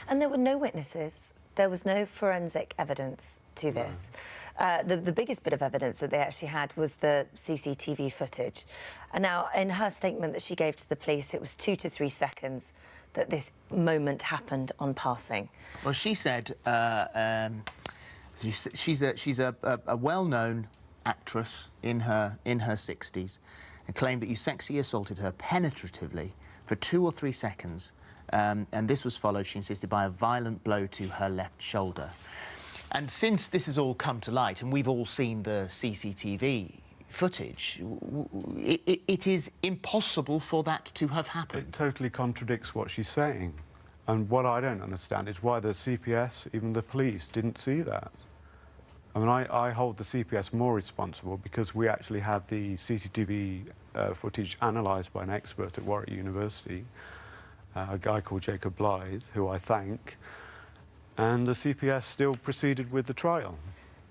And there were no witnesses. There was no forensic evidence to this. The biggest bit of evidence that they actually had was the CCTV footage. And now, in her statement that she gave to the police, it was 2 to 3 seconds that this moment happened on passing. Well, she said she's a well-known actress in her 60s. And claimed that you sexually assaulted her penetratively for 2 or 3 seconds, and this was followed, she insisted, by a violent blow to her left shoulder. And since this has all come to light, and we've all seen the CCTV footage, it is impossible for that to have happened. It totally contradicts what she's saying. And what I don't understand is why the CPS, even the police, didn't see that. I mean, I hold the CPS more responsible because we actually had the CCTV footage analysed by an expert at Warwick University, a guy called Jacob Blythe, who I thank, and the CPS still proceeded with the trial.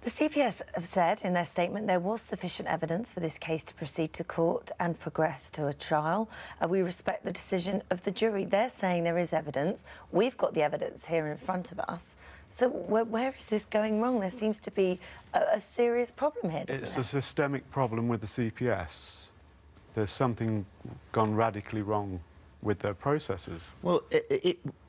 The CPS have said in their statement there was sufficient evidence for this case to proceed to court and progress to a trial. We respect the decision of the jury. They're saying there is evidence. We've got the evidence here in front of us. So where is this going wrong? There seems to be a serious problem here, doesn't there? It's a systemic problem with the CPS. There's something gone radically wrong with their processes. Well,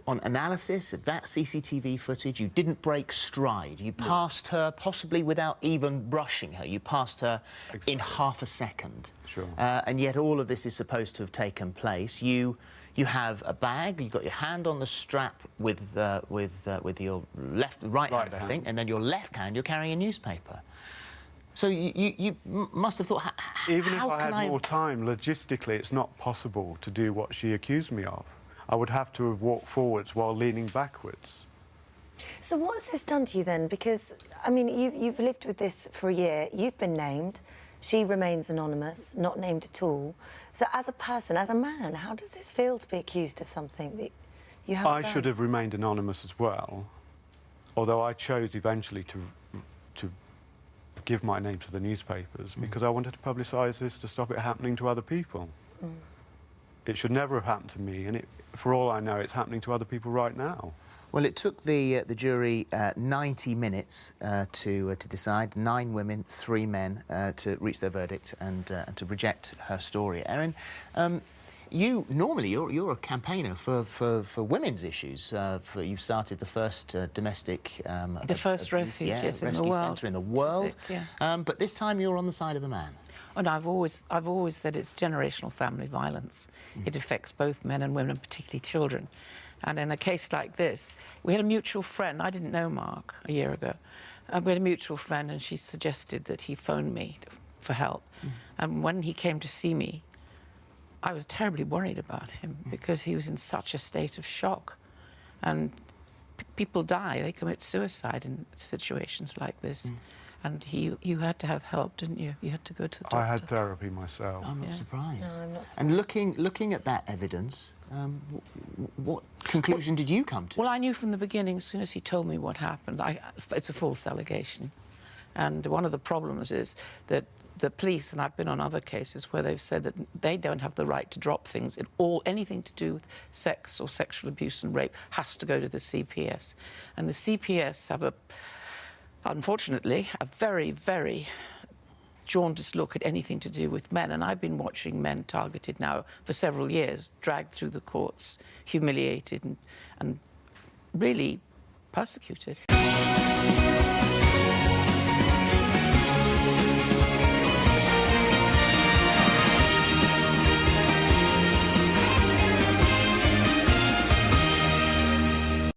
on analysis of that CCTV footage, you didn't break stride. You passed her, possibly without even brushing her. You passed her in half a second. Sure. And yet all of this is supposed to have taken place. You have a bag. You've got your hand on the strap with your right hand, I think, and then your left hand you're carrying a newspaper. So you must have thought, even if I had more time, logistically, it's not possible to do what she accused me of. I would have to have walked forwards while leaning backwards. So what has this done to you then? Because, I mean, you've lived with this for a year. You've been named. She remains anonymous, not named at all. So as a person, as a man, how does this feel to be accused of something that you haven't done? I should have remained anonymous as well, although I chose eventually to give my name to the newspapers because I wanted to publicise this to stop it happening to other people. It should never have happened to me, and for all I know, it's happening to other people right now. Well, it took the jury 90 minutes to decide, 9 women, 3 men, to reach their verdict and to reject her story. Erin, you're a campaigner for women's issues. You started the first domestic the first refuge in the world. Centre in the world. But this time you're on the side of the man. And I've always said it's generational family violence. It affects both men and women, and particularly children. And in a case like this, we had a mutual friend. I didn't know Mark a year ago. We had a mutual friend, and she suggested that he phone me for help. And when he came to see me, I was terribly worried about him because he was in such a state of shock. And people die, they commit suicide in situations like this. And you had to have help, didn't you? You had to go to the doctor. I had therapy myself. I'm not surprised. No, I'm not surprised. And looking at that evidence, what conclusion did you come to? Well, I knew from the beginning, as soon as he told me what happened, it's a false allegation. And one of the problems is that the police, and I've been on other cases where they've said that they don't have the right to drop things. Anything to do with sex or sexual abuse and rape has to go to the CPS. And the CPS have unfortunately, a very, very jaundiced look at anything to do with men. And I've been watching men targeted now for several years, dragged through the courts, humiliated and really persecuted.